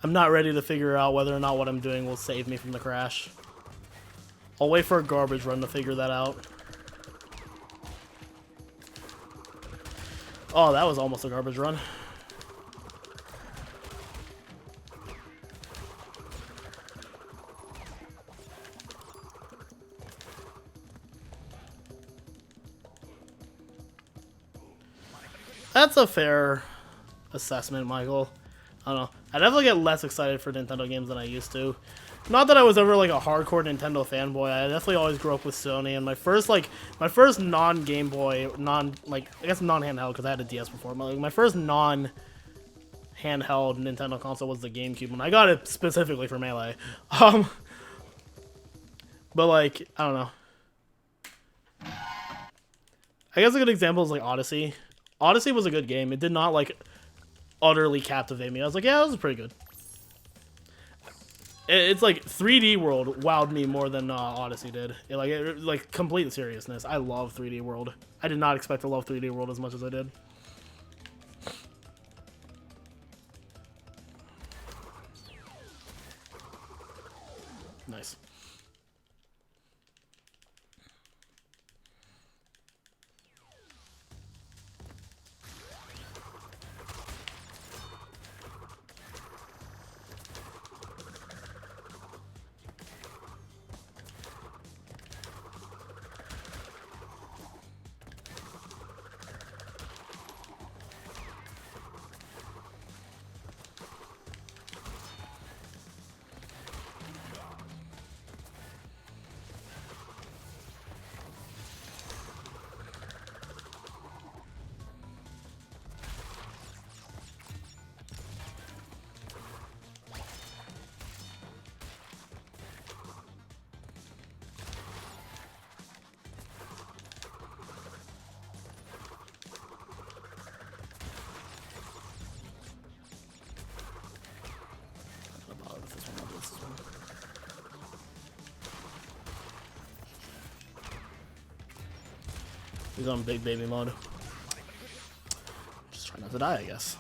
I'm not ready to figure out whether or not what I'm doing will save me from the crash. I'll wait for a garbage run to figure that out. Oh, that was almost a garbage run. That's a fair assessment, Michael. I don't know. I definitely get less excited for Nintendo games than I used to. Not that I was ever like a hardcore Nintendo fanboy. I definitely always grew up with Sony, and my first non-Game Boy, I guess non-handheld because I had a DS before. But like my first non-handheld Nintendo console was the GameCube, and I got it specifically for Melee. But like I don't know. I guess a good example is like Odyssey. Odyssey was a good game. It did not like utterly captivate me. I was like, yeah, that was pretty good. It's like 3D World wowed me more than Odyssey did. Like complete seriousness. I love 3D World. I did not expect to love 3D World as much as I did. Nice. He's on big baby mode. Just try not to die, I guess.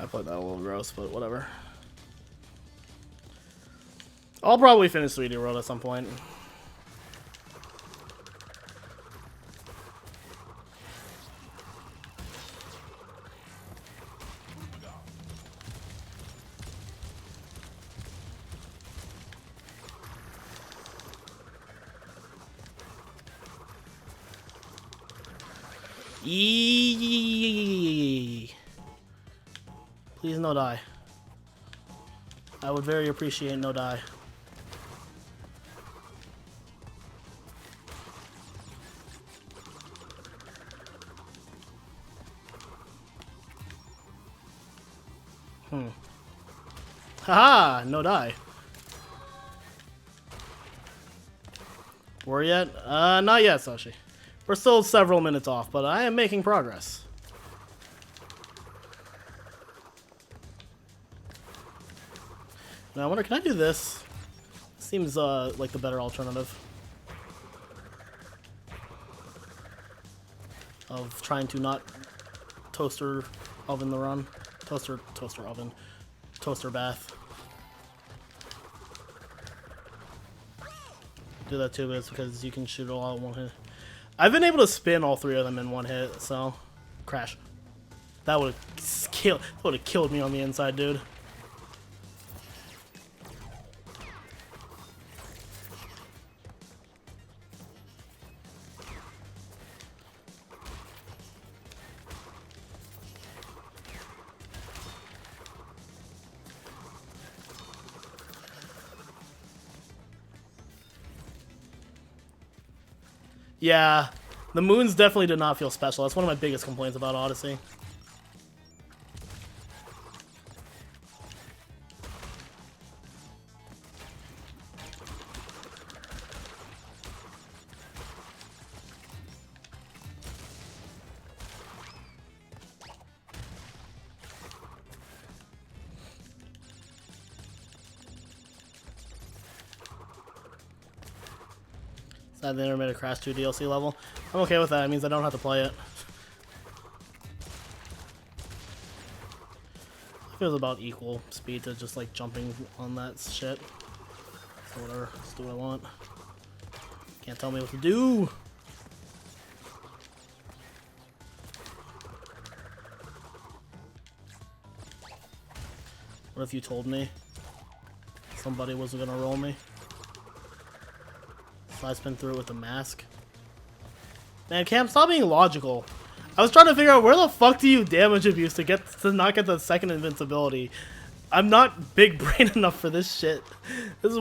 I played that a little gross, but whatever. I'll probably finish 3D World at some point. Please no die. I would very appreciate no die. Haha! No die. We're yet? Not yet, Sashi. We're still several minutes off, but I am making progress. Now I wonder, can I do this? Seems like the better alternative of trying to not toaster oven the run. Toaster oven. Toaster bath. Do that too, but it's because you can shoot it all in one hit. I've been able to spin all 3 of them in one hit, so crash. That would have killed me on the inside, dude. Yeah, the moons definitely did not feel special. That's one of my biggest complaints about Odyssey. Sad they never made a Crash 2 DLC level. I'm okay with that. It means I don't have to play it. It feels about equal speed to just like jumping on that shit. So whatever, just do what I want. Can't tell me what to do. What if you told me somebody was gonna roll me? Slide spin through it with the mask. Man, Cam, stop being logical. I was trying to figure out where the fuck do you damage abuse to not get the second invincibility. I'm not big brain enough for this shit. This is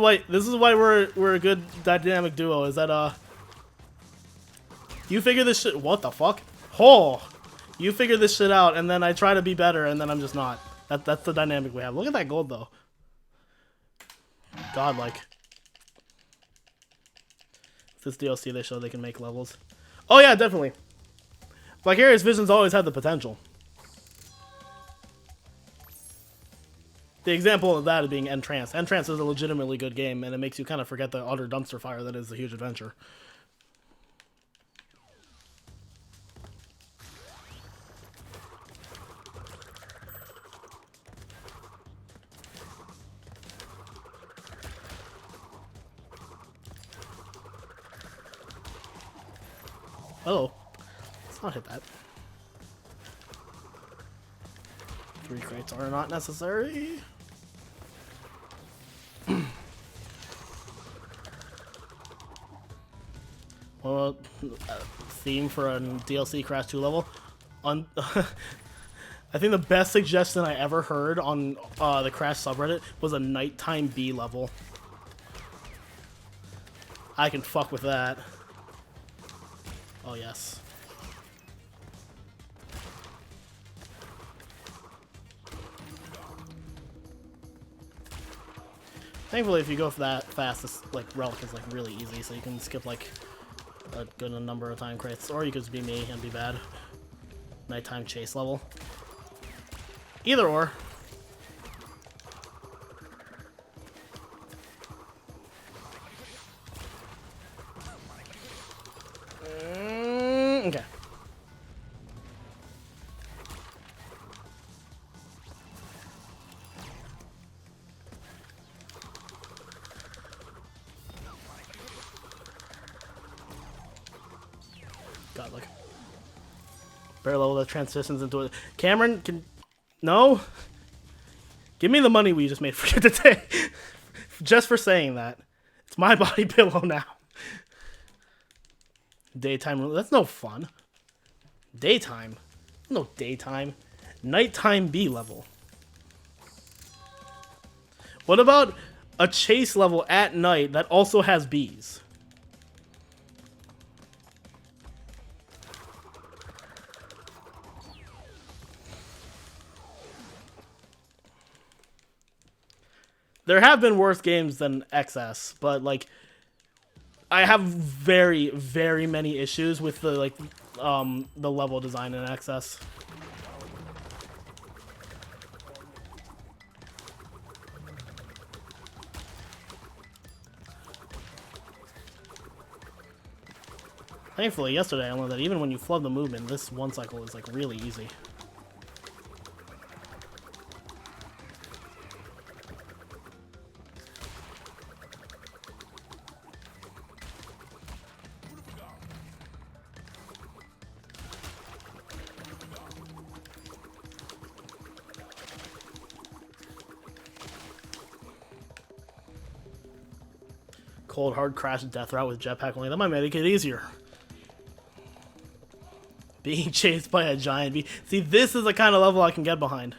why we're a good dynamic duo. Is that you figure this shit? What the fuck? Oh, you figure this shit out, and then I try to be better, and then I'm just not. That's the dynamic we have. Look at that gold though. Godlike. This DLC they show they can make levels. Oh yeah, definitely. Vicarious Visions always had the potential. The example of that is being Entrance. Entrance is a legitimately good game, and it makes you kind of forget the utter dumpster fire that is The Huge Adventure. Oh, let's not hit that. 3 crates are not necessary. Well, theme for a DLC Crash 2 level. I think the best suggestion I ever heard on the Crash subreddit was a nighttime B level. I can fuck with that. Oh, yes. Thankfully, if you go for that fast, this like relic is like really easy, so you can skip like a good number of time crates, or you could just be me and be bad. Nighttime chase level. Either or. Okay. got like bare level that transitions into it. Cameron can no. Give me the money we just made for you today, just for saying that. It's my body pillow now. Daytime. That's no fun. Daytime. No daytime. Nighttime B level. What about a chase level at night that also has bees? There have been worse games than XS, but like I have very, very many issues with the the level design in XS. Thankfully, yesterday I learned that even when you flub the movement, this one cycle is like really easy. Cold hard crash death route with jetpack only. That might make it easier. Being chased by a giant bee. See, this is the kind of level I can get behind.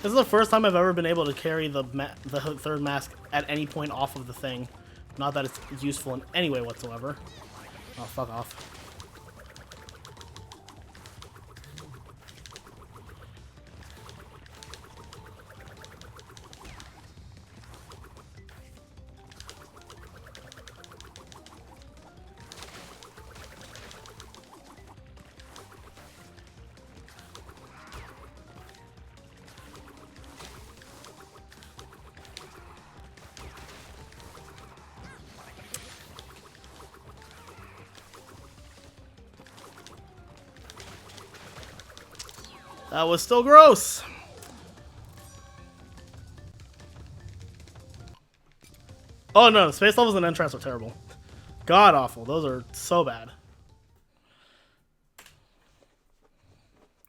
This is the first time I've ever been able to carry the third mask at any point off of the thing. Not that it's useful in any way whatsoever. Oh, fuck off. That was still gross. Oh no, space levels and entrance are terrible. God awful. Those are so bad.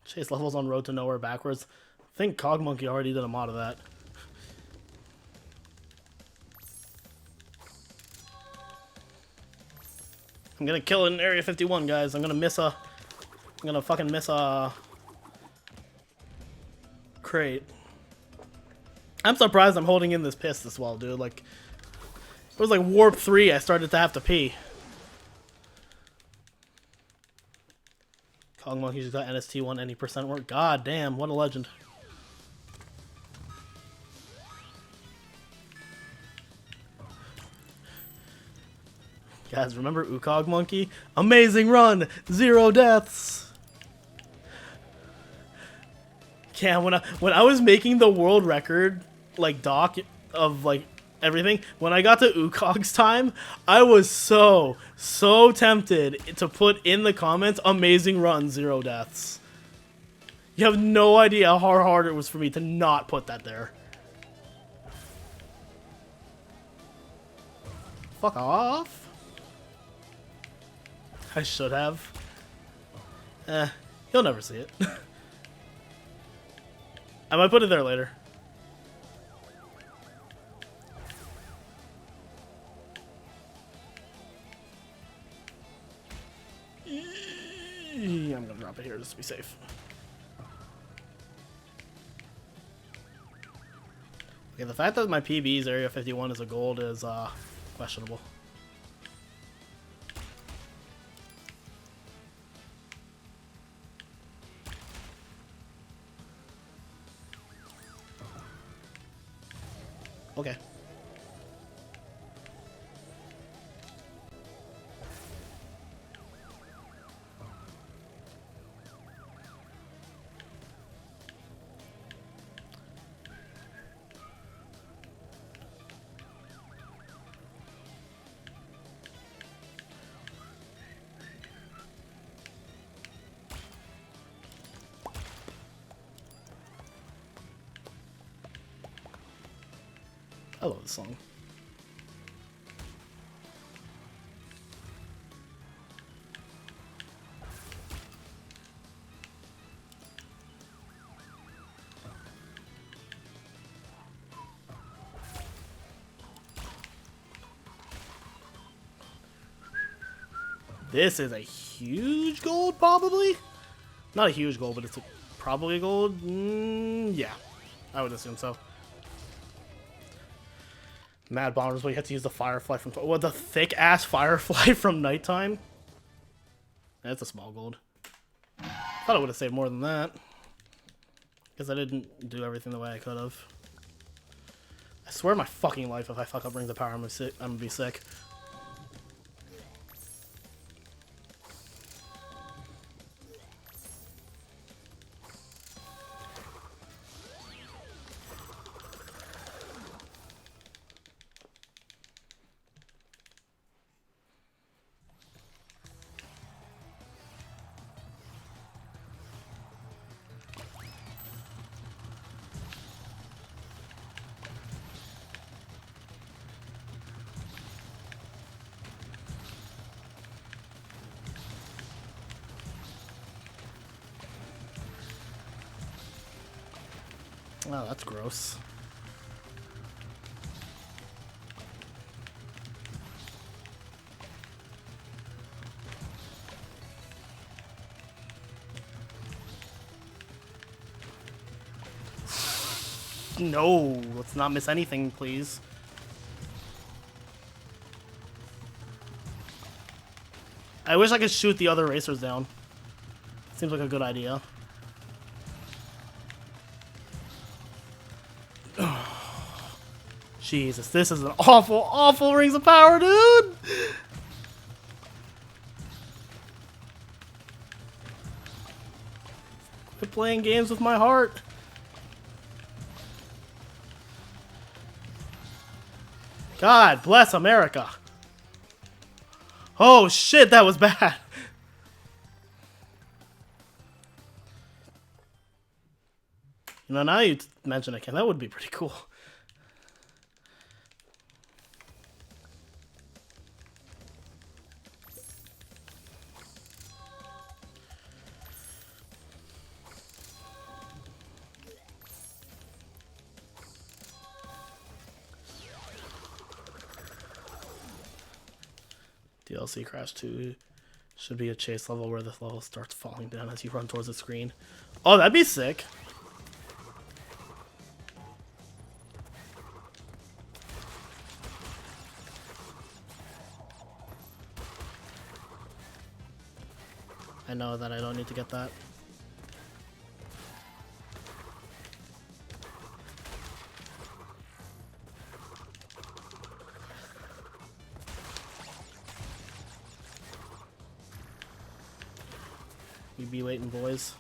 Chase levels on Road to Nowhere backwards. I think Cog Monkey already did a mod of that. I'm gonna kill it in Area 51, guys. I'm gonna fucking miss a crate. I'm surprised I'm holding in this piss this well, dude. Like, it was like Warp 3, I started to have to pee. Cog Monkey just got NST1 any percent work. God damn, what a legend. Guys, remember Cog Monkey? Amazing run! 0 deaths! Yeah, when I was making the world record, like, doc of, like, everything, when I got to Ukog's time, I was so tempted to put in the comments, amazing run, 0 deaths. You have no idea how hard it was for me to not put that there. Fuck off. I should have. You'll never see it. I might put it there later. I'm gonna drop it here just to be safe. Okay, the fact that my PB's Area 51 is a gold is questionable. Okay. I love this song. This is a huge gold, probably? Not a huge gold, but it's probably a gold. Yeah, I would assume so. Mad Bombers, but you have to use the Firefly from... What, the thick-ass Firefly from Nighttime? That's a small gold. Thought I would have saved more than that. Because I didn't do everything the way I could have. I swear my fucking life, if I fuck up Rings of Power, I'm gonna be sick. Oh, that's gross. No, let's not miss anything, please. I wish I could shoot the other racers down. Seems like a good idea. Jesus, this is an awful, awful Rings of Power, dude! Quit playing games with my heart. God bless America. Oh shit, that was bad. You know, now you mention it, Ken, that would be pretty cool. DLC Crash 2 should be a chase level where the level starts falling down as you run towards the screen. Oh, that'd be sick. I know that I don't need to get that. We be waiting, boys.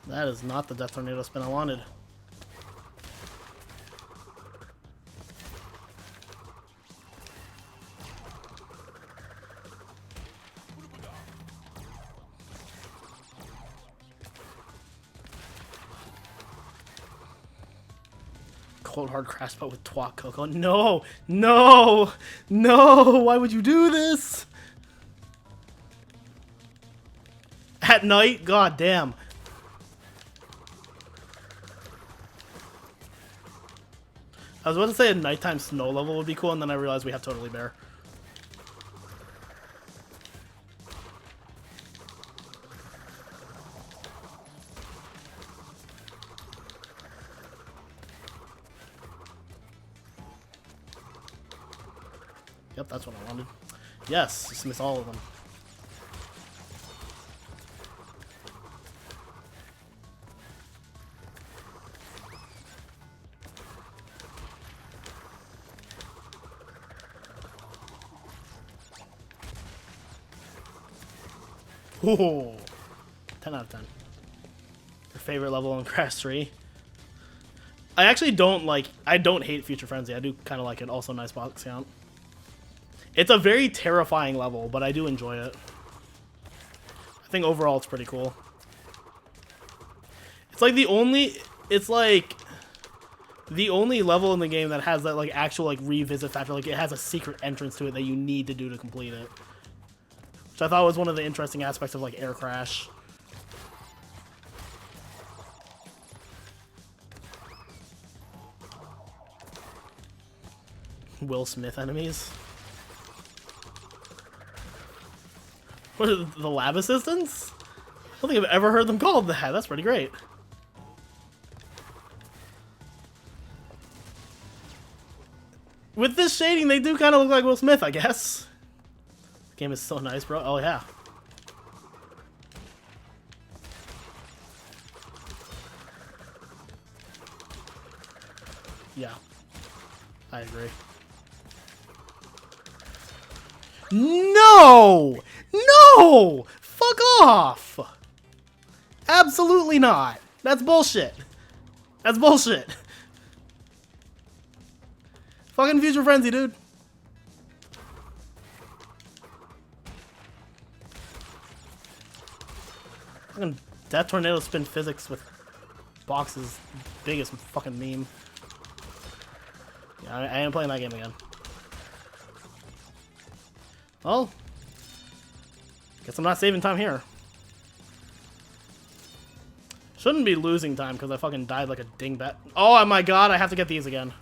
That is not the Death Tornado spin I wanted. Cold hard crash spot with Twat Coco. No! No! No! Why would you do this? At night? God damn. I was about to say a nighttime snow level would be cool, and then I realized we have Totally Bear. Yep, that's what I wanted. Yes, dismiss all of them. Ooh, 10 out of 10. Your favorite level in Crash 3? I actually don't like... I don't hate Future Frenzy. I do kind of like it. Also, nice box count. It's a very terrifying level, but I do enjoy it. I think overall it's pretty cool. It's like the only... It's like... the only level in the game that has that like actual like revisit factor, like it has a secret entrance to it that you need to do to complete it. Which I thought was one of the interesting aspects of like Air Crash. Will Smith enemies. What are the lab assistants? I don't think I've ever heard them called that. That's pretty great. With this shading, they do kind of look like Will Smith, I guess. This game is so nice, bro. Oh, yeah. Yeah. I agree. No! No! Fuck off! Absolutely not. That's bullshit. That's bullshit. Fucking Future Frenzy, dude. Fucking Death Tornado spin physics with boxes biggest fucking meme. Yeah, I am playing that game again. Well, guess I'm not saving time here. Shouldn't be losing time because I fucking died like a dingbat. Oh my god, I have to get these again.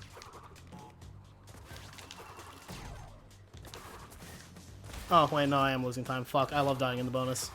Oh, wait, no, I am losing time. Fuck, I love dying in the bonus.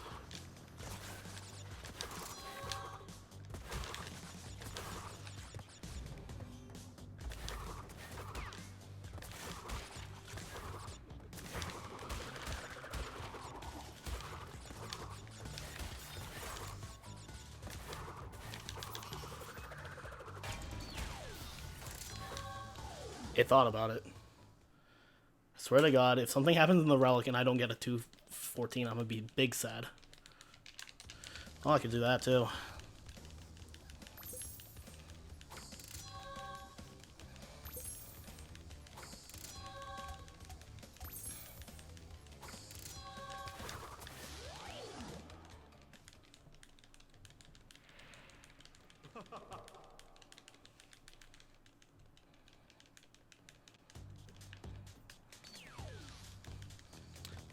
It thought about it. I swear to God, if something happens in the Relic and I don't get a 214, I'm gonna be big sad. Oh, I could do that too.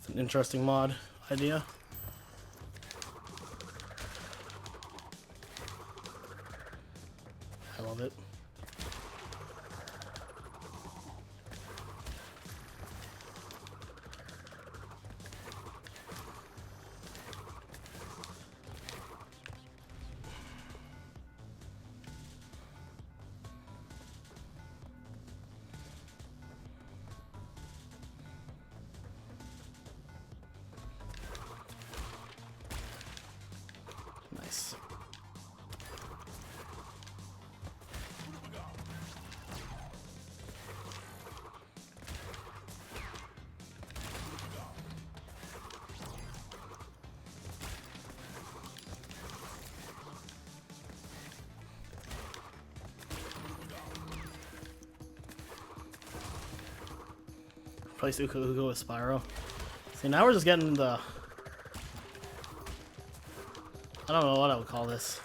An interesting mod idea. I love it. Nice. Place Uka with Spyro. See, now we're just getting the... I don't know what I would call this.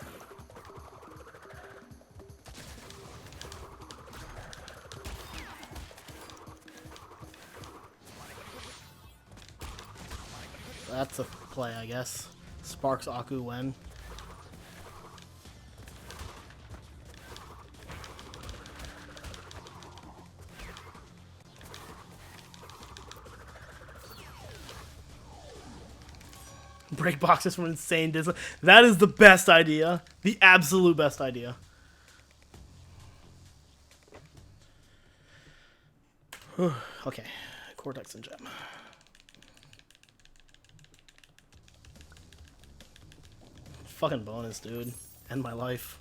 That's a play, I guess. Sparks Aku Wen. Break boxes from insane Disney. That is the best idea. The absolute best idea. Okay. Cortex and Gem. Fucking bonus, dude. End my life.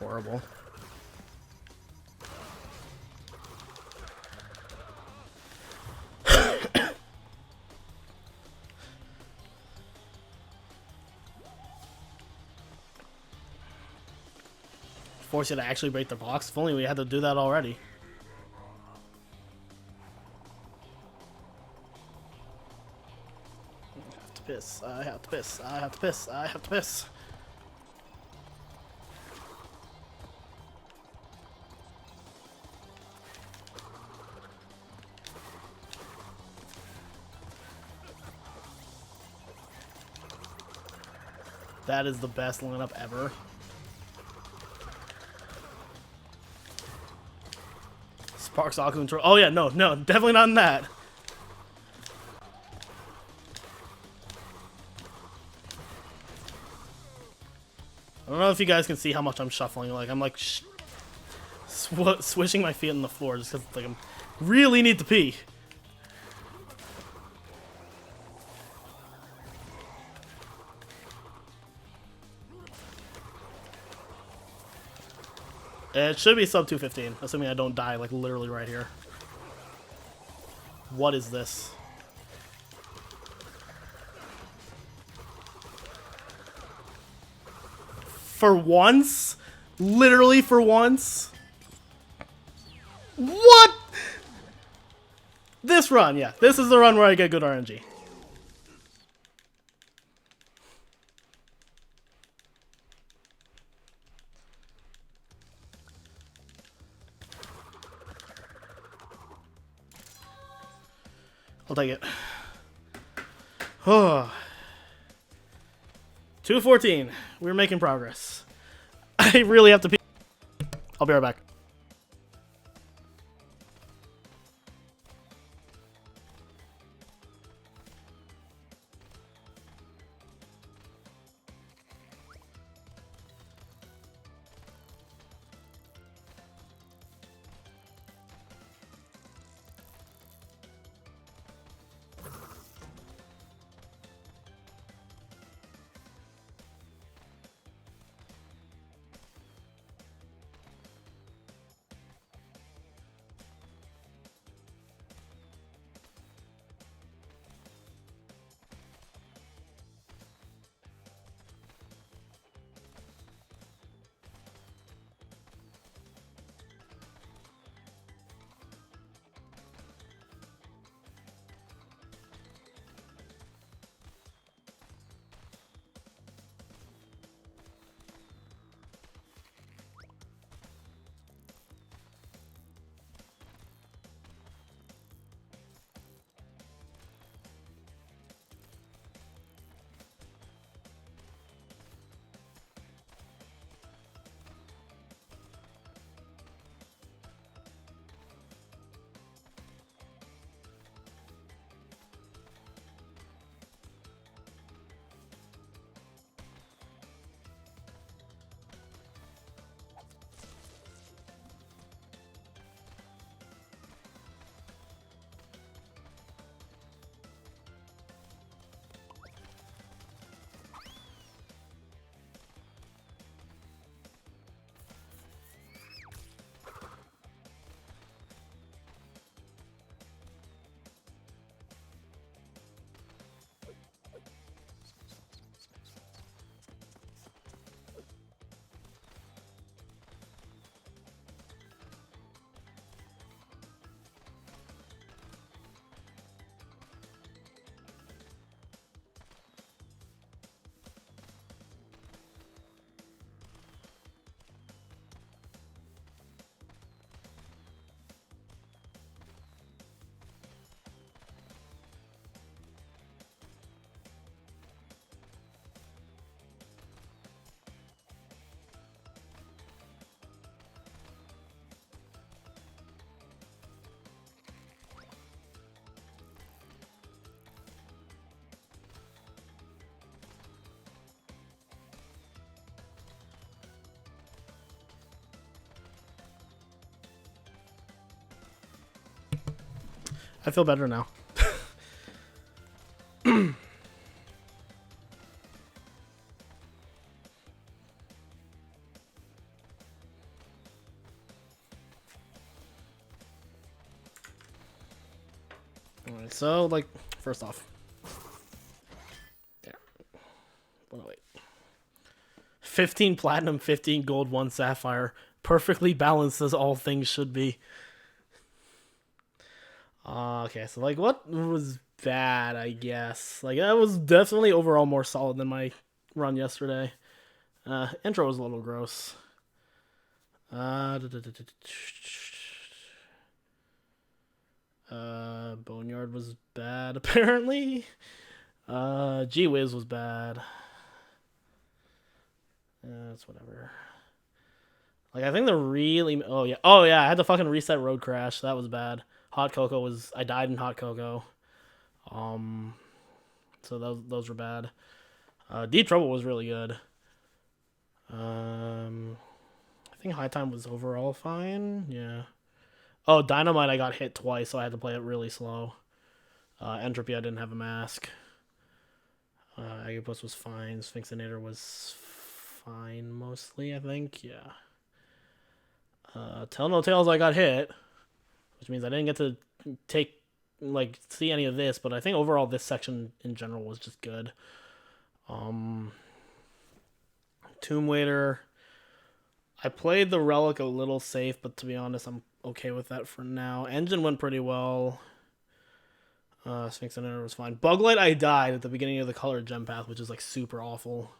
horrible. Force you to actually break the box. If only we had to do that already. I have to piss. I have to piss. I have to piss. I have to piss. That is the best lineup ever. Sparks, Aku, and Troy. Oh yeah, no, definitely not in that. I don't know if you guys can see how much I'm shuffling. Like I'm like swishing my feet on the floor just because like I'm really need to pee. It should be sub 215, assuming I don't die, like, literally right here. What is this? For once? Literally for once? What? This run, yeah. This is the run where I get good RNG. I'll take it. Oh. 214. We're making progress. I really have to pee. I'll be right back. I feel better now. Alright, so, like, first off. Yeah. 108. 15 platinum, 15 gold, 1 sapphire. Perfectly balanced as all things should be. Okay, so, like, what was bad, I guess? Like, that was definitely overall more solid than my run yesterday. Intro was a little gross. Boneyard was bad, apparently. G-Wiz was bad. It's whatever. Like, I think the really... Oh, yeah, I had to fucking reset Road Crash. That was bad. Hot Cocoa was... I died in Hot Cocoa. So those were bad. Deep Trouble was really good. I think High Time was overall fine. Yeah. Oh, Dynamite I got hit twice, so I had to play it really slow. Entropy I didn't have a mask. Agapus was fine. Sphinxinator was fine mostly, I think. Yeah. Tell No Tales I got hit, which means I didn't get to see any of this, but I think overall this section in general was just good. Tomb Waiter. I played the Relic a little safe, but to be honest, I'm okay with that for now. Engine went pretty well. Sphinxinator was fine. Buglight, I died at the beginning of the Colored Gem Path, which is like super awful.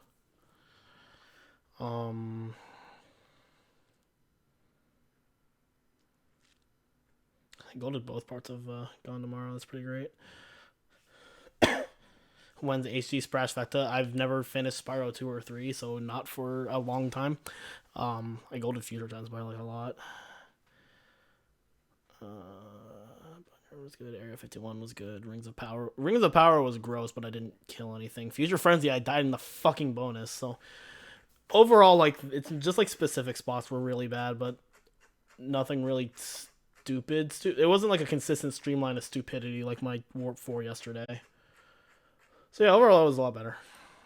I golded both parts of Gone Tomorrow. That's pretty great. When's HD Splash Vecta? I've never finished Spyro 2 or 3, so not for a long time. I golded Future Times by like a lot. Was good. Area 51 was good. Rings of Power was gross, but I didn't kill anything. Future Frenzy, I died in the fucking bonus. So overall, like, it's just like specific spots were really bad, but nothing really stupid. It wasn't like a consistent streamline of stupidity like my Warp 4 yesterday. So yeah, overall it was a lot better.